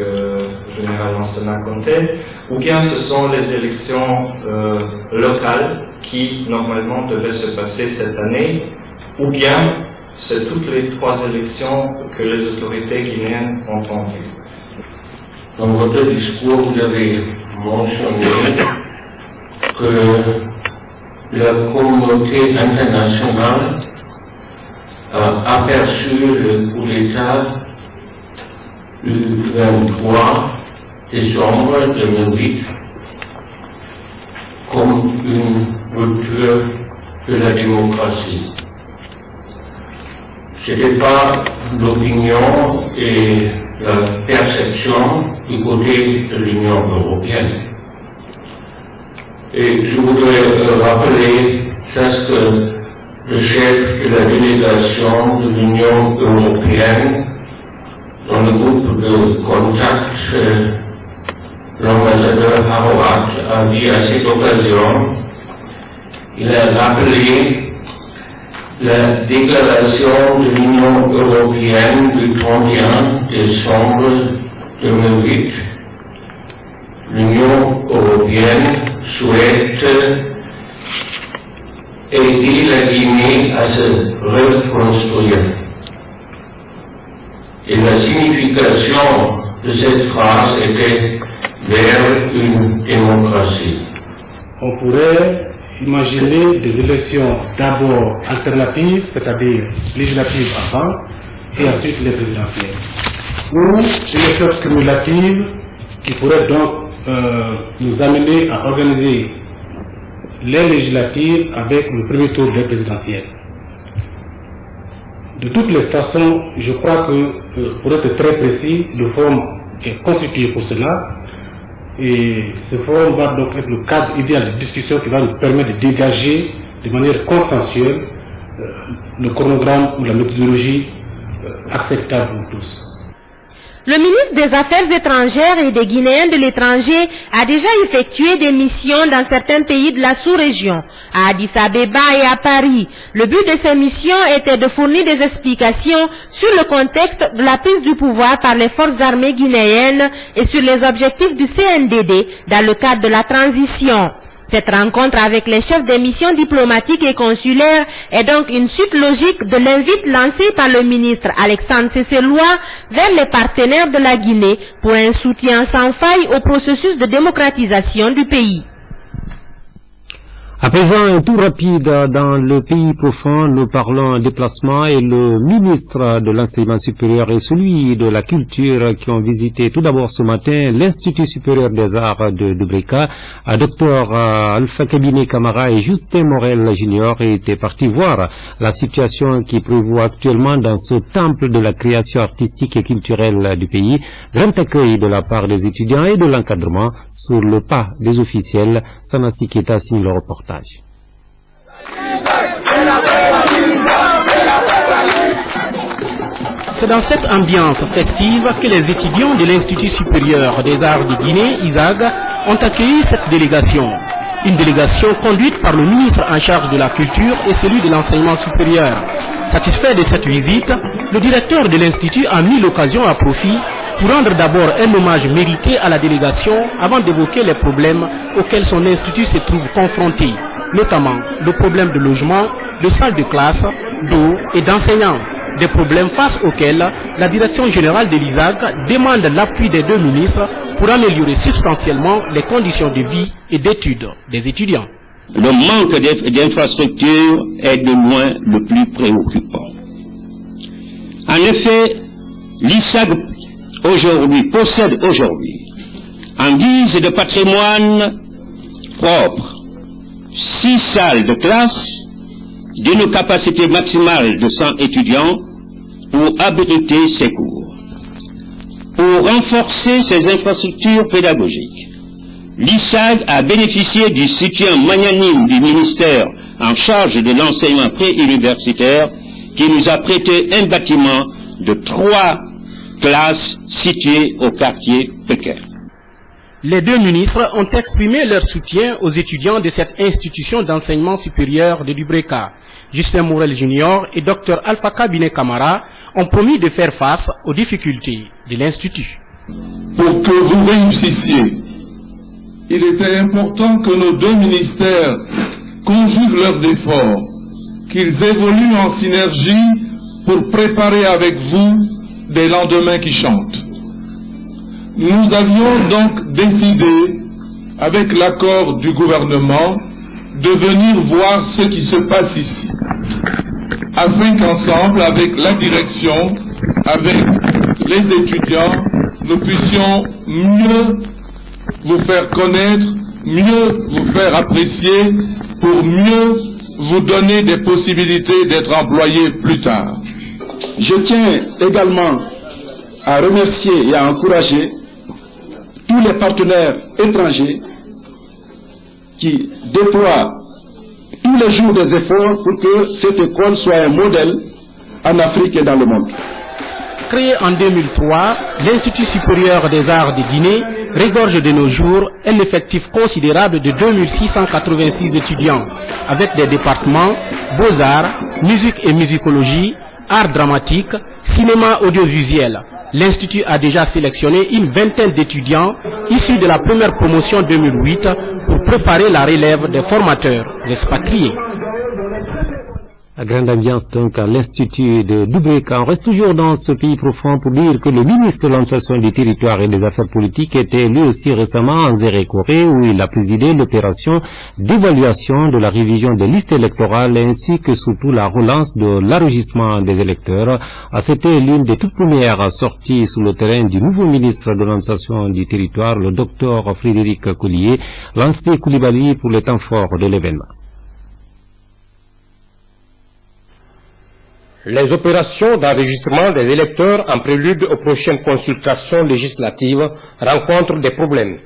Speaker 19: général Lansana Conté, ou bien ce sont les élections locales qui normalement devaient se passer cette année, ou bien c'est toutes les trois élections que les autorités guinéennes ont entendues.
Speaker 20: Dans votre discours, vous avez mentionné que la communauté internationale a aperçu le coup d'État du 23 décembre 2008 comme une rupture de la démocratie. Ce n'était pas l'opinion et la perception du côté de l'Union européenne. Et je voudrais rappeler ce que le chef de la délégation de l'Union européenne dans le groupe de contact, l'ambassadeur Haroat a dit à cette occasion. Il a rappelé la déclaration de l'Union européenne du 31 décembre 2008. L'Union européenne souhaite aider la Guinée à se reconstruire. Et la signification de cette phrase était vers une démocratie.
Speaker 5: On pourrait imaginer des élections d'abord alternatives, c'est-à-dire législatives avant, et ensuite les présidentielles. Ou élections cumulatives qui pourraient donc nous amener à organiser les législatives avec le premier tour des présidentielles. De toutes les façons, je crois que, pour être très précis, le forum est constitué pour cela. Et ce forum va donc être le cadre idéal de discussion qui va nous permettre de dégager de manière consensuelle le chronogramme ou la méthodologie acceptable pour tous.
Speaker 17: Le ministre des Affaires étrangères et des Guinéens de l'étranger a déjà effectué des missions dans certains pays de la sous-région, à Addis Abeba et à Paris. Le but de ces missions était de fournir des explications sur le contexte de la prise du pouvoir par les forces armées guinéennes et sur les objectifs du CNDD dans le cadre de la transition. Cette rencontre avec les chefs des missions diplomatiques et consulaires est donc une suite logique de l'invite lancé par le ministre Alexandre Cesselois vers les partenaires de la Guinée pour un soutien sans faille au processus de démocratisation du pays.
Speaker 1: À présent, un tour rapide dans le pays profond, nous parlons déplacement et le ministre de l'Enseignement supérieur et celui de la Culture qui ont visité tout d'abord ce matin l'Institut supérieur des arts de Dubreka. Dr Alpha Kabiné Camara et Justin Morel Junior étaient partis voir la situation qui prévaut actuellement dans ce temple de la création artistique et culturelle du pays. Grand accueil de la part des étudiants et de l'encadrement sur le pas des officiels. Sanasi Keta signe le reportage.
Speaker 21: C'est dans cette ambiance festive que les étudiants de l'Institut supérieur des arts de Guinée, ISAG, ont accueilli cette délégation. Une délégation conduite par le ministre en charge de la culture et celui de l'enseignement supérieur. Satisfait de cette visite, le directeur de l'Institut a mis l'occasion à profit pour rendre d'abord un hommage mérité à la délégation avant d'évoquer les problèmes auxquels son institut se trouve confronté, notamment le problème de logement, de salles de classe, d'eau et d'enseignants. Des problèmes face auxquels la direction générale de l'ISAG demande l'appui des deux ministres pour améliorer substantiellement les conditions de vie et d'études des étudiants.
Speaker 22: Le manque d'infrastructures est de loin le plus préoccupant. En effet, l'ISAG possède aujourd'hui, en guise de patrimoine propre, 6 salles de classe d'une capacité maximale de 100 étudiants pour abriter ses cours. Pour renforcer ses infrastructures pédagogiques, l'ISAG a bénéficié du soutien magnanime du ministère en charge de l'enseignement préuniversitaire qui nous a prêté un bâtiment de 3 classes situées au quartier Pékin.
Speaker 21: Les deux ministres ont exprimé leur soutien aux étudiants de cette institution d'enseignement supérieur de Dubreka. Justin Morel Junior et Dr Alpha Kabiné Camara ont promis de faire face aux difficultés de l'Institut.
Speaker 7: Pour que vous réussissiez, il était important que nos deux ministères conjuguent leurs efforts, qu'ils évoluent en synergie pour préparer avec vous des lendemains qui chantent. Nous avions donc décidé, avec l'accord du gouvernement, de venir voir ce qui se passe ici, afin qu'ensemble, avec la direction, avec les étudiants, nous puissions mieux vous faire connaître, mieux vous faire apprécier, pour mieux vous donner des possibilités d'être employés plus tard.
Speaker 23: Je tiens également à remercier et à encourager tous les partenaires étrangers qui déploie tous les jours des efforts pour que cette école soit un modèle en Afrique et dans le monde.
Speaker 21: Créé en 2003, l'Institut supérieur des arts de Guinée regorge de nos jours un effectif considérable de 2686 étudiants, avec des départements beaux-arts, musique et musicologie, art dramatique, cinéma audiovisuel. L'Institut a déjà sélectionné une vingtaine d'étudiants issus de la première promotion 2008 pour préparer la relève des formateurs expatriés.
Speaker 1: La grande ambiance donc à l'Institut de Dubéka. On reste toujours dans ce pays profond pour dire que le ministre de l'Administration du Territoire et des Affaires Politiques était lui aussi récemment en Zérékoré où il a présidé l'opération d'évaluation de la révision des listes électorales ainsi que surtout la relance de l'enregistrement des électeurs. C'était l'une des toutes premières sorties sur le terrain du nouveau ministre de l'Administration du Territoire, le docteur Frédéric Collier, lancé Koulibaly pour le temps fort de l'événement.
Speaker 2: Les opérations d'enregistrement des électeurs en prélude aux prochaines consultations législatives rencontrent des problèmes.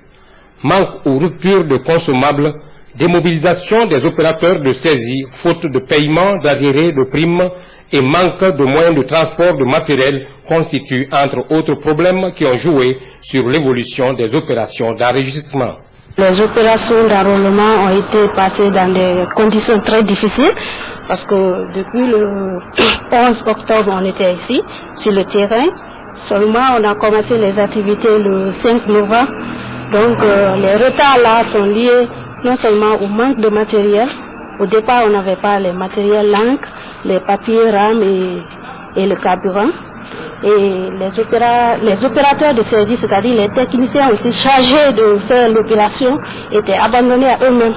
Speaker 2: Manque ou rupture de consommables, démobilisation des opérateurs de saisie, faute de paiement d'arriérés de primes et manque de moyens de transport de matériel constituent entre autres problèmes qui ont joué sur l'évolution des opérations d'enregistrement.
Speaker 4: Les opérations d'enrôlement ont été passées dans des conditions très difficiles parce que depuis le 11 octobre, on était ici, sur le terrain. Seulement, on a commencé les activités le 5 novembre. Donc, les retards là sont liés non seulement au manque de matériel. Au départ, on n'avait pas les matériels l'encre, les papiers rames et le carburant. Et les opérateurs de saisie, c'est-à-dire les techniciens aussi chargés de faire l'opération, étaient abandonnés à eux-mêmes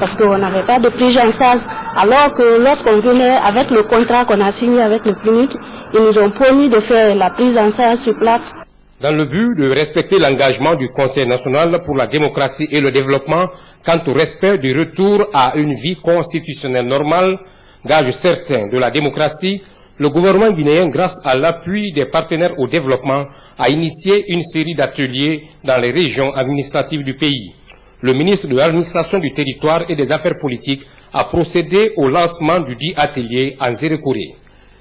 Speaker 4: parce qu'on n'avait pas de prise en charge. Alors que lorsqu'on venait avec le contrat qu'on a signé avec le PNUD, ils nous ont promis de faire la prise en charge sur place.
Speaker 2: Dans le but de respecter l'engagement du Conseil national pour la démocratie et le développement quant au respect du retour à une vie constitutionnelle normale, gage certain de la démocratie, le gouvernement guinéen, grâce à l'appui des partenaires au développement, a initié une série d'ateliers dans les régions administratives du pays. Le ministre de l'Administration du Territoire et des Affaires Politiques a procédé au lancement du dit atelier en Zérékoré.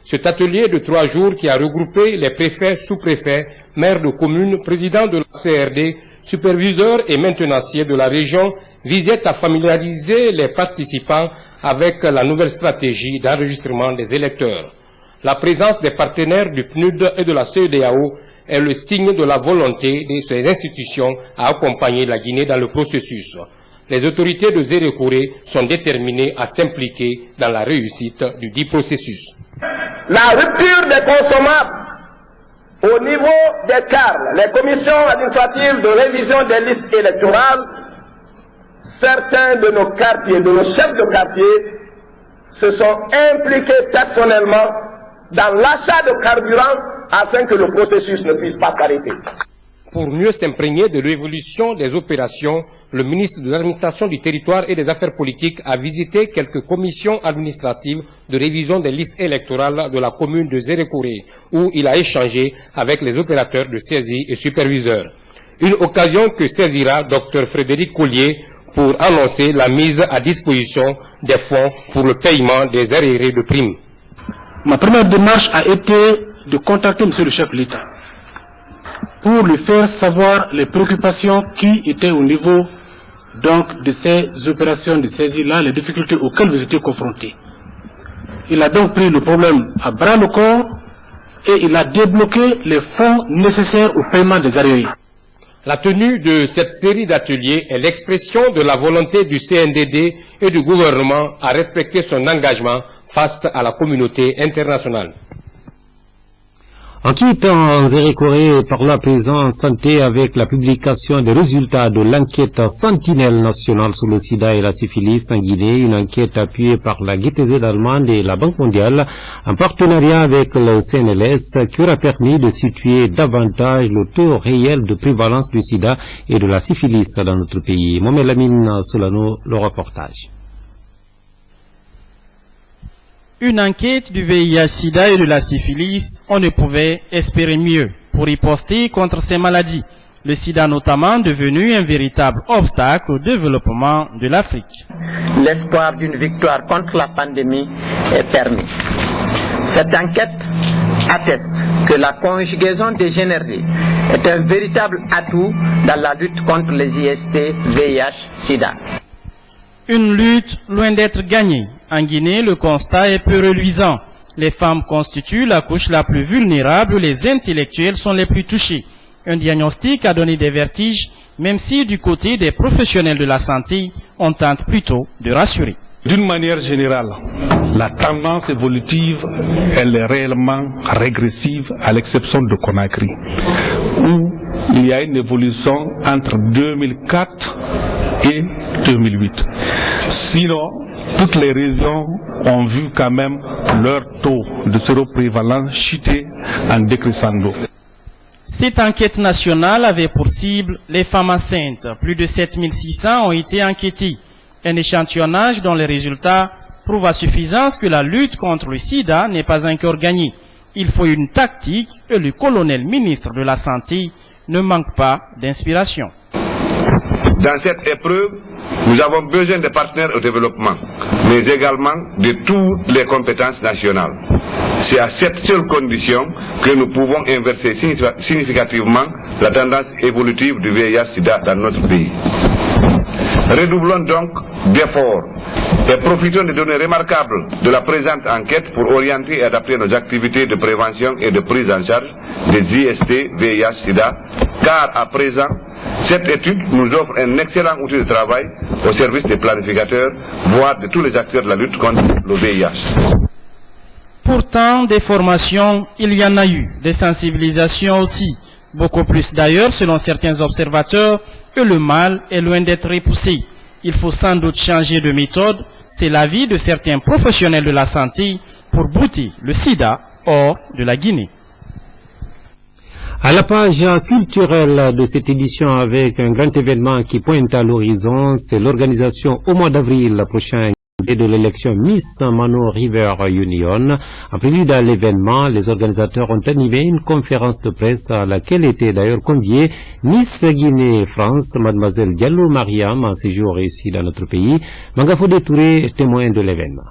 Speaker 2: Cet atelier de 3 jours qui a regroupé les préfets, sous-préfets, maires de communes, présidents de la CRD, superviseurs et maintenanciers de la région visait à familiariser les participants avec la nouvelle stratégie d'enregistrement des électeurs. La présence des partenaires du PNUD et de la CEDEAO est le signe de la volonté de ces institutions à accompagner la Guinée dans le processus. Les autorités de Zérékoré sont déterminées à s'impliquer dans la réussite du dit processus.
Speaker 6: La rupture des consommables au niveau des CARL, les commissions administratives de révision des listes électorales, certains de nos quartiers, de nos chefs de quartier, se sont impliqués personnellement dans l'achat de carburant afin que le processus ne puisse pas s'arrêter.
Speaker 2: Pour mieux s'imprégner de l'évolution des opérations, le ministre de l'Administration du Territoire et des Affaires Politiques a visité quelques commissions administratives de révision des listes électorales de la commune de Zérékoré, où il a échangé avec les opérateurs de saisie et superviseurs. Une occasion que saisira Dr Frédéric Collier pour annoncer la mise à disposition des fonds pour le paiement des arriérés de primes.
Speaker 21: Ma première démarche a été de contacter M. le chef de l'État pour lui faire savoir les préoccupations qui étaient au niveau donc de ces opérations de saisie-là, les difficultés auxquelles vous étiez confrontés. Il a donc pris le problème à bras le corps et il a débloqué les fonds nécessaires au paiement des arriérés.
Speaker 2: La tenue de cette série d'ateliers est l'expression de la volonté du CNDD et du gouvernement à respecter son engagement face à la communauté internationale.
Speaker 1: En quittant Zérékoré par la présence santé avec la publication des résultats de l'enquête sentinelle nationale sur le sida et la syphilis en Guinée, une enquête appuyée par la GTZ allemande et la Banque mondiale en partenariat avec le CNLS qui aura permis de situer davantage le taux réel de prévalence du sida et de la syphilis dans notre pays. Mohamed Lamine Solano, le reportage.
Speaker 24: Une enquête du VIH-Sida et de la syphilis, on ne pouvait espérer mieux pour riposter contre ces maladies. Le sida notamment devenu un véritable obstacle au développement de l'Afrique.
Speaker 3: L'espoir d'une victoire contre la pandémie est permis. Cette enquête atteste que la conjugaison des énergies est un véritable atout dans la lutte contre les IST, VIH, SIDA.
Speaker 24: Une lutte loin d'être gagnée. En Guinée, le constat est peu reluisant. Les femmes constituent la couche la plus vulnérable, les intellectuels sont les plus touchés. Un diagnostic a donné des vertiges, même si du côté des professionnels de la santé, on tente plutôt de rassurer.
Speaker 8: D'une manière générale, la tendance évolutive, elle est réellement régressive, à l'exception de Conakry, où il y a une évolution entre 2004 et 2008. Sinon, toutes les régions ont vu quand même leur taux de séroprévalence chuter en décrescendo.
Speaker 24: Cette enquête nationale avait pour cible les femmes enceintes. Plus de 7600 ont été enquêtées. Un échantillonnage dont les résultats prouvent à suffisance que la lutte contre le sida n'est pas encore gagnée. Il faut une tactique et le colonel ministre de la Santé ne manque pas d'inspiration.
Speaker 9: Dans cette épreuve, nous avons besoin de partenaires au développement, mais également de toutes les compétences nationales. C'est à cette seule condition que nous pouvons inverser significativement la tendance évolutive du VIH-Sida dans notre pays. Redoublons donc d'efforts et profitons des données remarquables de la présente enquête pour orienter et adapter nos activités de prévention et de prise en charge des IST, VIH-Sida, car à présent, cette étude nous offre un excellent outil de travail au service des planificateurs, voire de tous les acteurs de la lutte contre le VIH.
Speaker 24: Pourtant, des formations, il y en a eu, des sensibilisations aussi. Beaucoup plus d'ailleurs, selon certains observateurs, que le mal est loin d'être repoussé. Il faut sans doute changer de méthode, c'est l'avis de certains professionnels de la santé, pour bouter le sida hors de la Guinée.
Speaker 1: À la page culturelle de cette édition avec un grand événement qui pointe à l'horizon, c'est l'organisation au mois d'avril prochain de l'élection Miss Mano River Union. En prélude à l'événement, les organisateurs ont animé une conférence de presse à laquelle était d'ailleurs conviée Miss Guinée France, mademoiselle Diallo Mariam, en séjour ici dans notre pays. Mangafodé Touré, témoin de l'événement.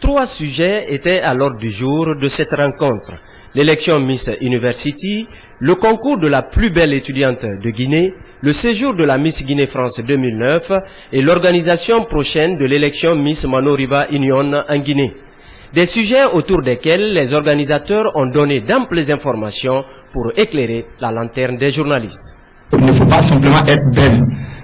Speaker 11: 3 sujets étaient à l'ordre du jour de cette rencontre. L'élection Miss University, le concours de la plus belle étudiante de Guinée, le séjour de la Miss Guinée France 2009 et l'organisation prochaine de l'élection Miss Mano River Union en Guinée. Des sujets autour desquels les organisateurs ont donné d'amples informations pour éclairer la lanterne des journalistes.
Speaker 25: Il ne faut pas simplement être belle.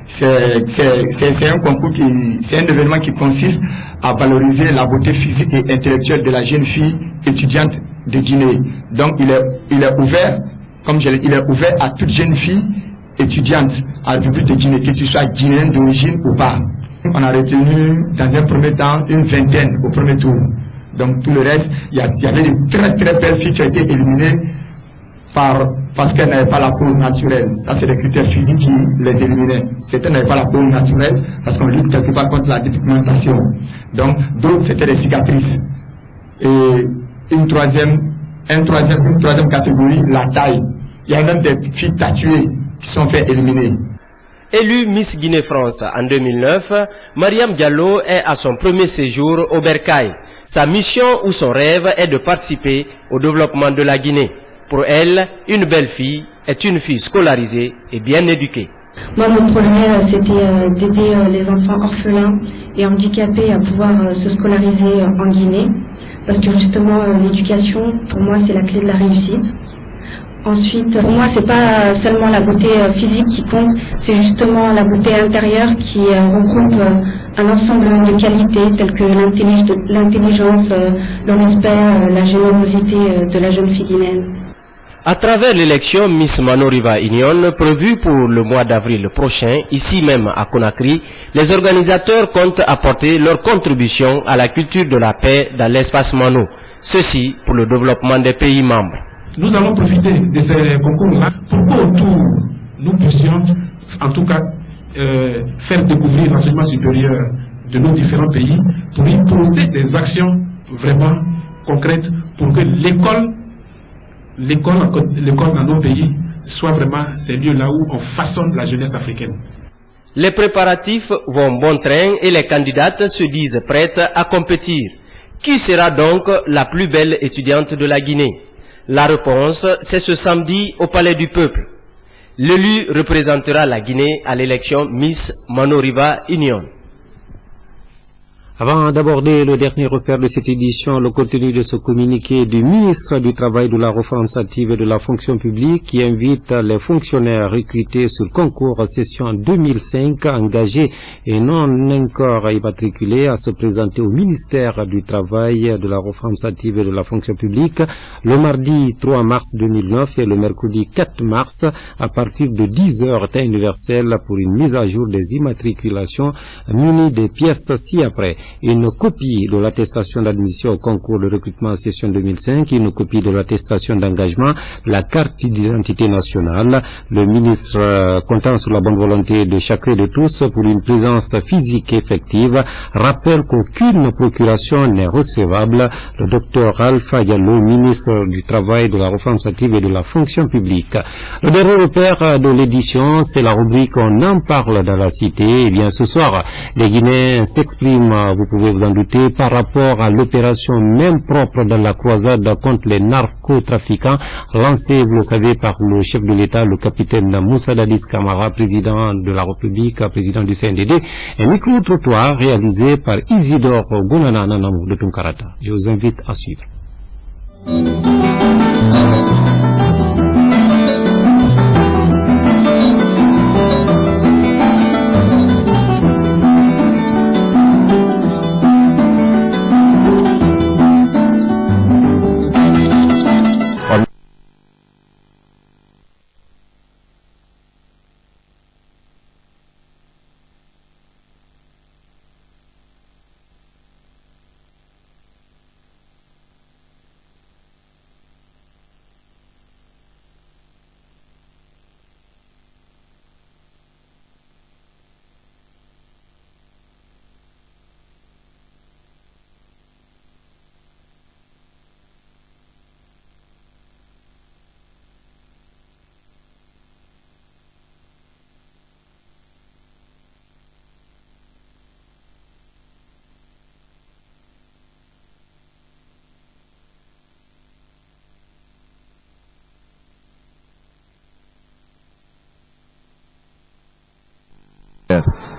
Speaker 25: C'est un concours c'est un événement qui consiste à valoriser la beauté physique et intellectuelle de la jeune fille étudiante de Guinée. Donc il est ouvert, il est ouvert à toute jeune fille étudiante à la République de Guinée, que tu sois guinéenne d'origine ou pas. On a retenu dans un premier temps une vingtaine au premier tour. Donc tout le reste, il y avait de très très belles filles qui ont été éliminées parce qu'elles n'avaient pas la peau naturelle. Ça, c'est les critères physiques qui les éliminaient. Certaines n'avaient pas la peau naturelle parce qu'on lutte quelque part contre la dépigmentation. Donc, d'autres, c'était les cicatrices. Et une troisième catégorie, la taille. Il y a même des filles tatouées qui sont fait éliminer.
Speaker 11: Élue Miss Guinée France en 2009, Mariam Diallo est à son premier séjour au Bercail. Sa mission ou son rêve est de participer au développement de la Guinée. Pour elle, une belle fille est une fille scolarisée et bien éduquée.
Speaker 26: Moi, mon projet, c'était d'aider les enfants orphelins et handicapés à pouvoir se scolariser en Guinée. Parce que justement, l'éducation, pour moi, c'est la clé de la réussite. Ensuite, pour moi, c'est pas seulement la beauté physique qui compte, c'est justement la beauté intérieure qui regroupe un ensemble de qualités telles que l'intelligence, le respect, la générosité de la jeune fille guinéenne.
Speaker 11: À travers l'élection Miss Mano River Union prévue pour le mois d'avril prochain, ici même à Conakry, les organisateurs comptent apporter leur contribution à la culture de la paix dans l'espace Mano. Ceci pour le développement des pays membres.
Speaker 27: Nous allons profiter de ces concours-là pour qu'autour nous puissions, en tout cas, faire découvrir l'enseignement supérieur de nos différents pays, pour y poser des actions vraiment concrètes pour que l'école dans nos pays soient vraiment ces lieux-là où on façonne la jeunesse africaine.
Speaker 11: Les préparatifs vont bon train et les candidates se disent prêtes à compétir. Qui sera donc la plus belle étudiante de la Guinée? La réponse, c'est ce samedi au Palais du Peuple. L'élu représentera la Guinée à l'élection Miss Manoriba Union.
Speaker 1: Avant d'aborder le dernier repère de cette édition, le contenu de ce communiqué du ministre du Travail, de la Représentative et de la Fonction publique qui invite les fonctionnaires recrutés sur concours session 2005 engagés et non encore immatriculés à se présenter au ministère du Travail, de la Représentative et de la Fonction publique le mardi 3 mars 2009 et le mercredi 4 mars à partir de 10h temps universel pour une mise à jour des immatriculations munies des pièces ci-après. Une copie de l'attestation d'admission au concours de recrutement session 2005, une copie de l'attestation d'engagement, la carte d'identité nationale. Le ministre, comptant sur la bonne volonté de chacun et de tous pour une présence physique effective, rappelle qu'aucune procuration n'est recevable. Le docteur Alpha Diallo, ministre du Travail, de la Représentative et de la Fonction publique. Le dernier repère de l'édition, c'est la rubrique On en parle dans la cité. Eh bien, ce soir, les Guinéens s'expriment, vous pouvez vous en douter, par rapport à l'opération même propre dans la croisade contre les narcotrafiquants, lancée, vous le savez, par le chef de l'État, le capitaine Moussa Dadis Camara, président de la République, président du CNDD, un micro-trottoir réalisé par Isidore Gonana Nanamou de Tunkarata. Je vous invite à suivre.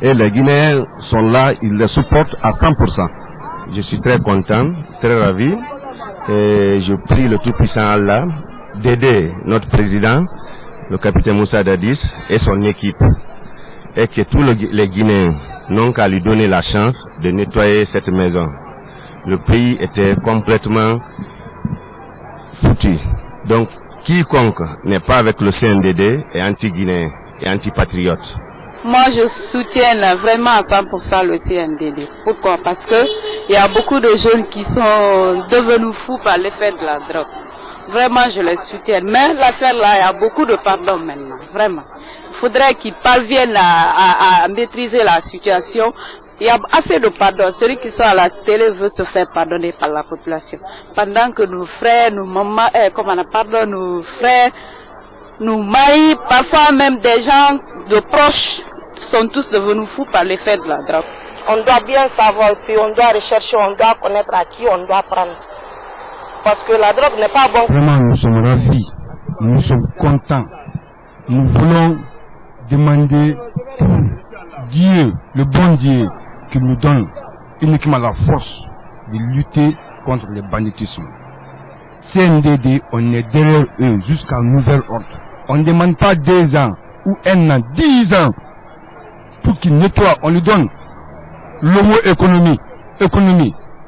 Speaker 10: Et les Guinéens sont là, ils les supportent à 100%. Je suis très content, très ravi. Et je prie le Tout-Puissant Allah d'aider notre président, le capitaine Moussa Dadis et son équipe. Et que tous les Guinéens n'ont qu'à lui donner la chance de nettoyer cette maison. Le pays était complètement foutu. Donc, quiconque n'est pas avec le CNDD est anti-guinéen et anti-patriote.
Speaker 12: Moi, je soutiens vraiment à 100% le CNDD. Pourquoi? Parce que il y a beaucoup de jeunes qui sont devenus fous par l'effet de la drogue. Vraiment, je les soutiens. Mais l'affaire là, il y a beaucoup de pardon maintenant. Vraiment. Il faudrait qu'ils parviennent à maîtriser la situation. Il y a assez de pardon. Celui qui sort à la télé veut se faire pardonner par la population. Pendant que nos frères, nos mamans, nos frères, nos maris, parfois même des gens de proches, sont tous devenus fous par l'effet de la drogue.
Speaker 13: On doit bien savoir, puis on doit rechercher, on doit connaître à qui on doit prendre. Parce que la drogue n'est pas bonne.
Speaker 25: Vraiment, nous sommes ravis, nous sommes contents. Nous voulons demander pour Dieu, le bon Dieu, qu'il nous donne uniquement la force de lutter contre le banditisme. CNDD, on est derrière eux jusqu'à nouvel ordre. On ne demande pas 2 ans ou 1 an, 10 ans pour qu'il nettoie. On lui donne l'homo-économie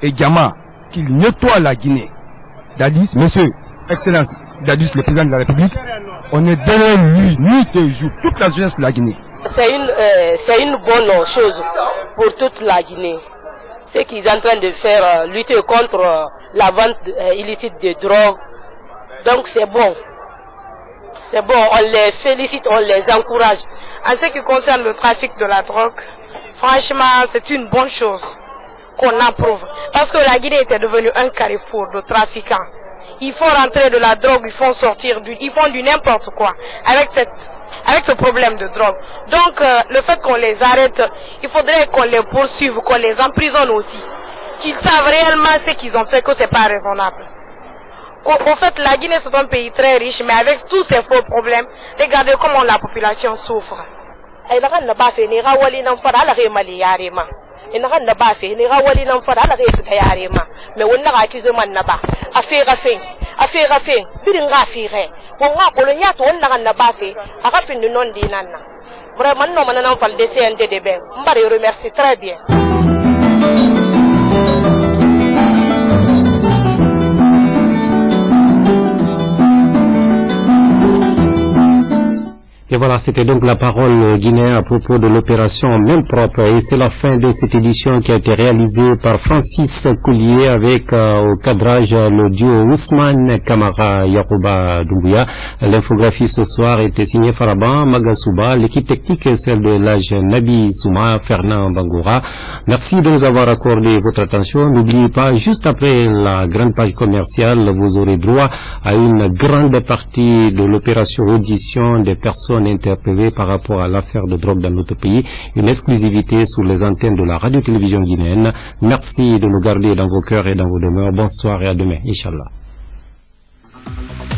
Speaker 25: et Gama, qu'il nettoie la Guinée. Dadis, monsieur, Excellence, Dadis, le président de la République, on est derrière lui, nuit et jour, toute la jeunesse de la Guinée.
Speaker 13: C'est une bonne chose pour toute la Guinée. Ce qu'ils sont en train de faire, lutter contre la vente illicite de drogue. Donc c'est bon. C'est bon, on les félicite, on les encourage. En ce qui concerne le trafic de la drogue, franchement, c'est une bonne chose qu'on approuve. Parce que la Guinée était devenue un carrefour de trafiquants. Ils font rentrer de la drogue, ils font sortir ils font du n'importe quoi avec ce problème de drogue. Donc le fait qu'on les arrête, il faudrait qu'on les poursuive, qu'on les emprisonne aussi. Qu'ils savent réellement ce qu'ils ont fait, que c'est pas raisonnable. En fait, la Guinée c'est un pays très riche, mais avec tous ces faux problèmes, regardez comment la population souffre.
Speaker 5: ina kan da ba fe ni ga wali nan fara ala ga su ga yare ma me wonna ga ki zo man na ba a fe bidin ga fe re won ga bolo nya to wonna kan na ba fe a ga fin non di nan na vraiment no man nan fal de CNDD ben mbare remercie très bien.
Speaker 1: Et voilà, c'était donc la parole guinéenne à propos de l'opération Main Propre. Et c'est la fin de cette édition qui a été réalisée par Francis Coulier avec au cadrage le duo Ousmane Kamara Yakuba Doumbouya. L'infographie ce soir était signée Faraban Magasouba. L'équipe technique est celle de l'âge Nabi Souma, Fernand Bangoura. Merci de nous avoir accordé votre attention. N'oubliez pas, juste après la grande page commerciale, vous aurez droit à une grande partie de l'opération audition des personnes interpellées par rapport à l'affaire de drogue dans notre pays, une exclusivité sur les antennes de la radio-télévision guinéenne. Merci de nous garder dans vos cœurs et dans vos demeures. Bonsoir et à demain, Inch'Allah.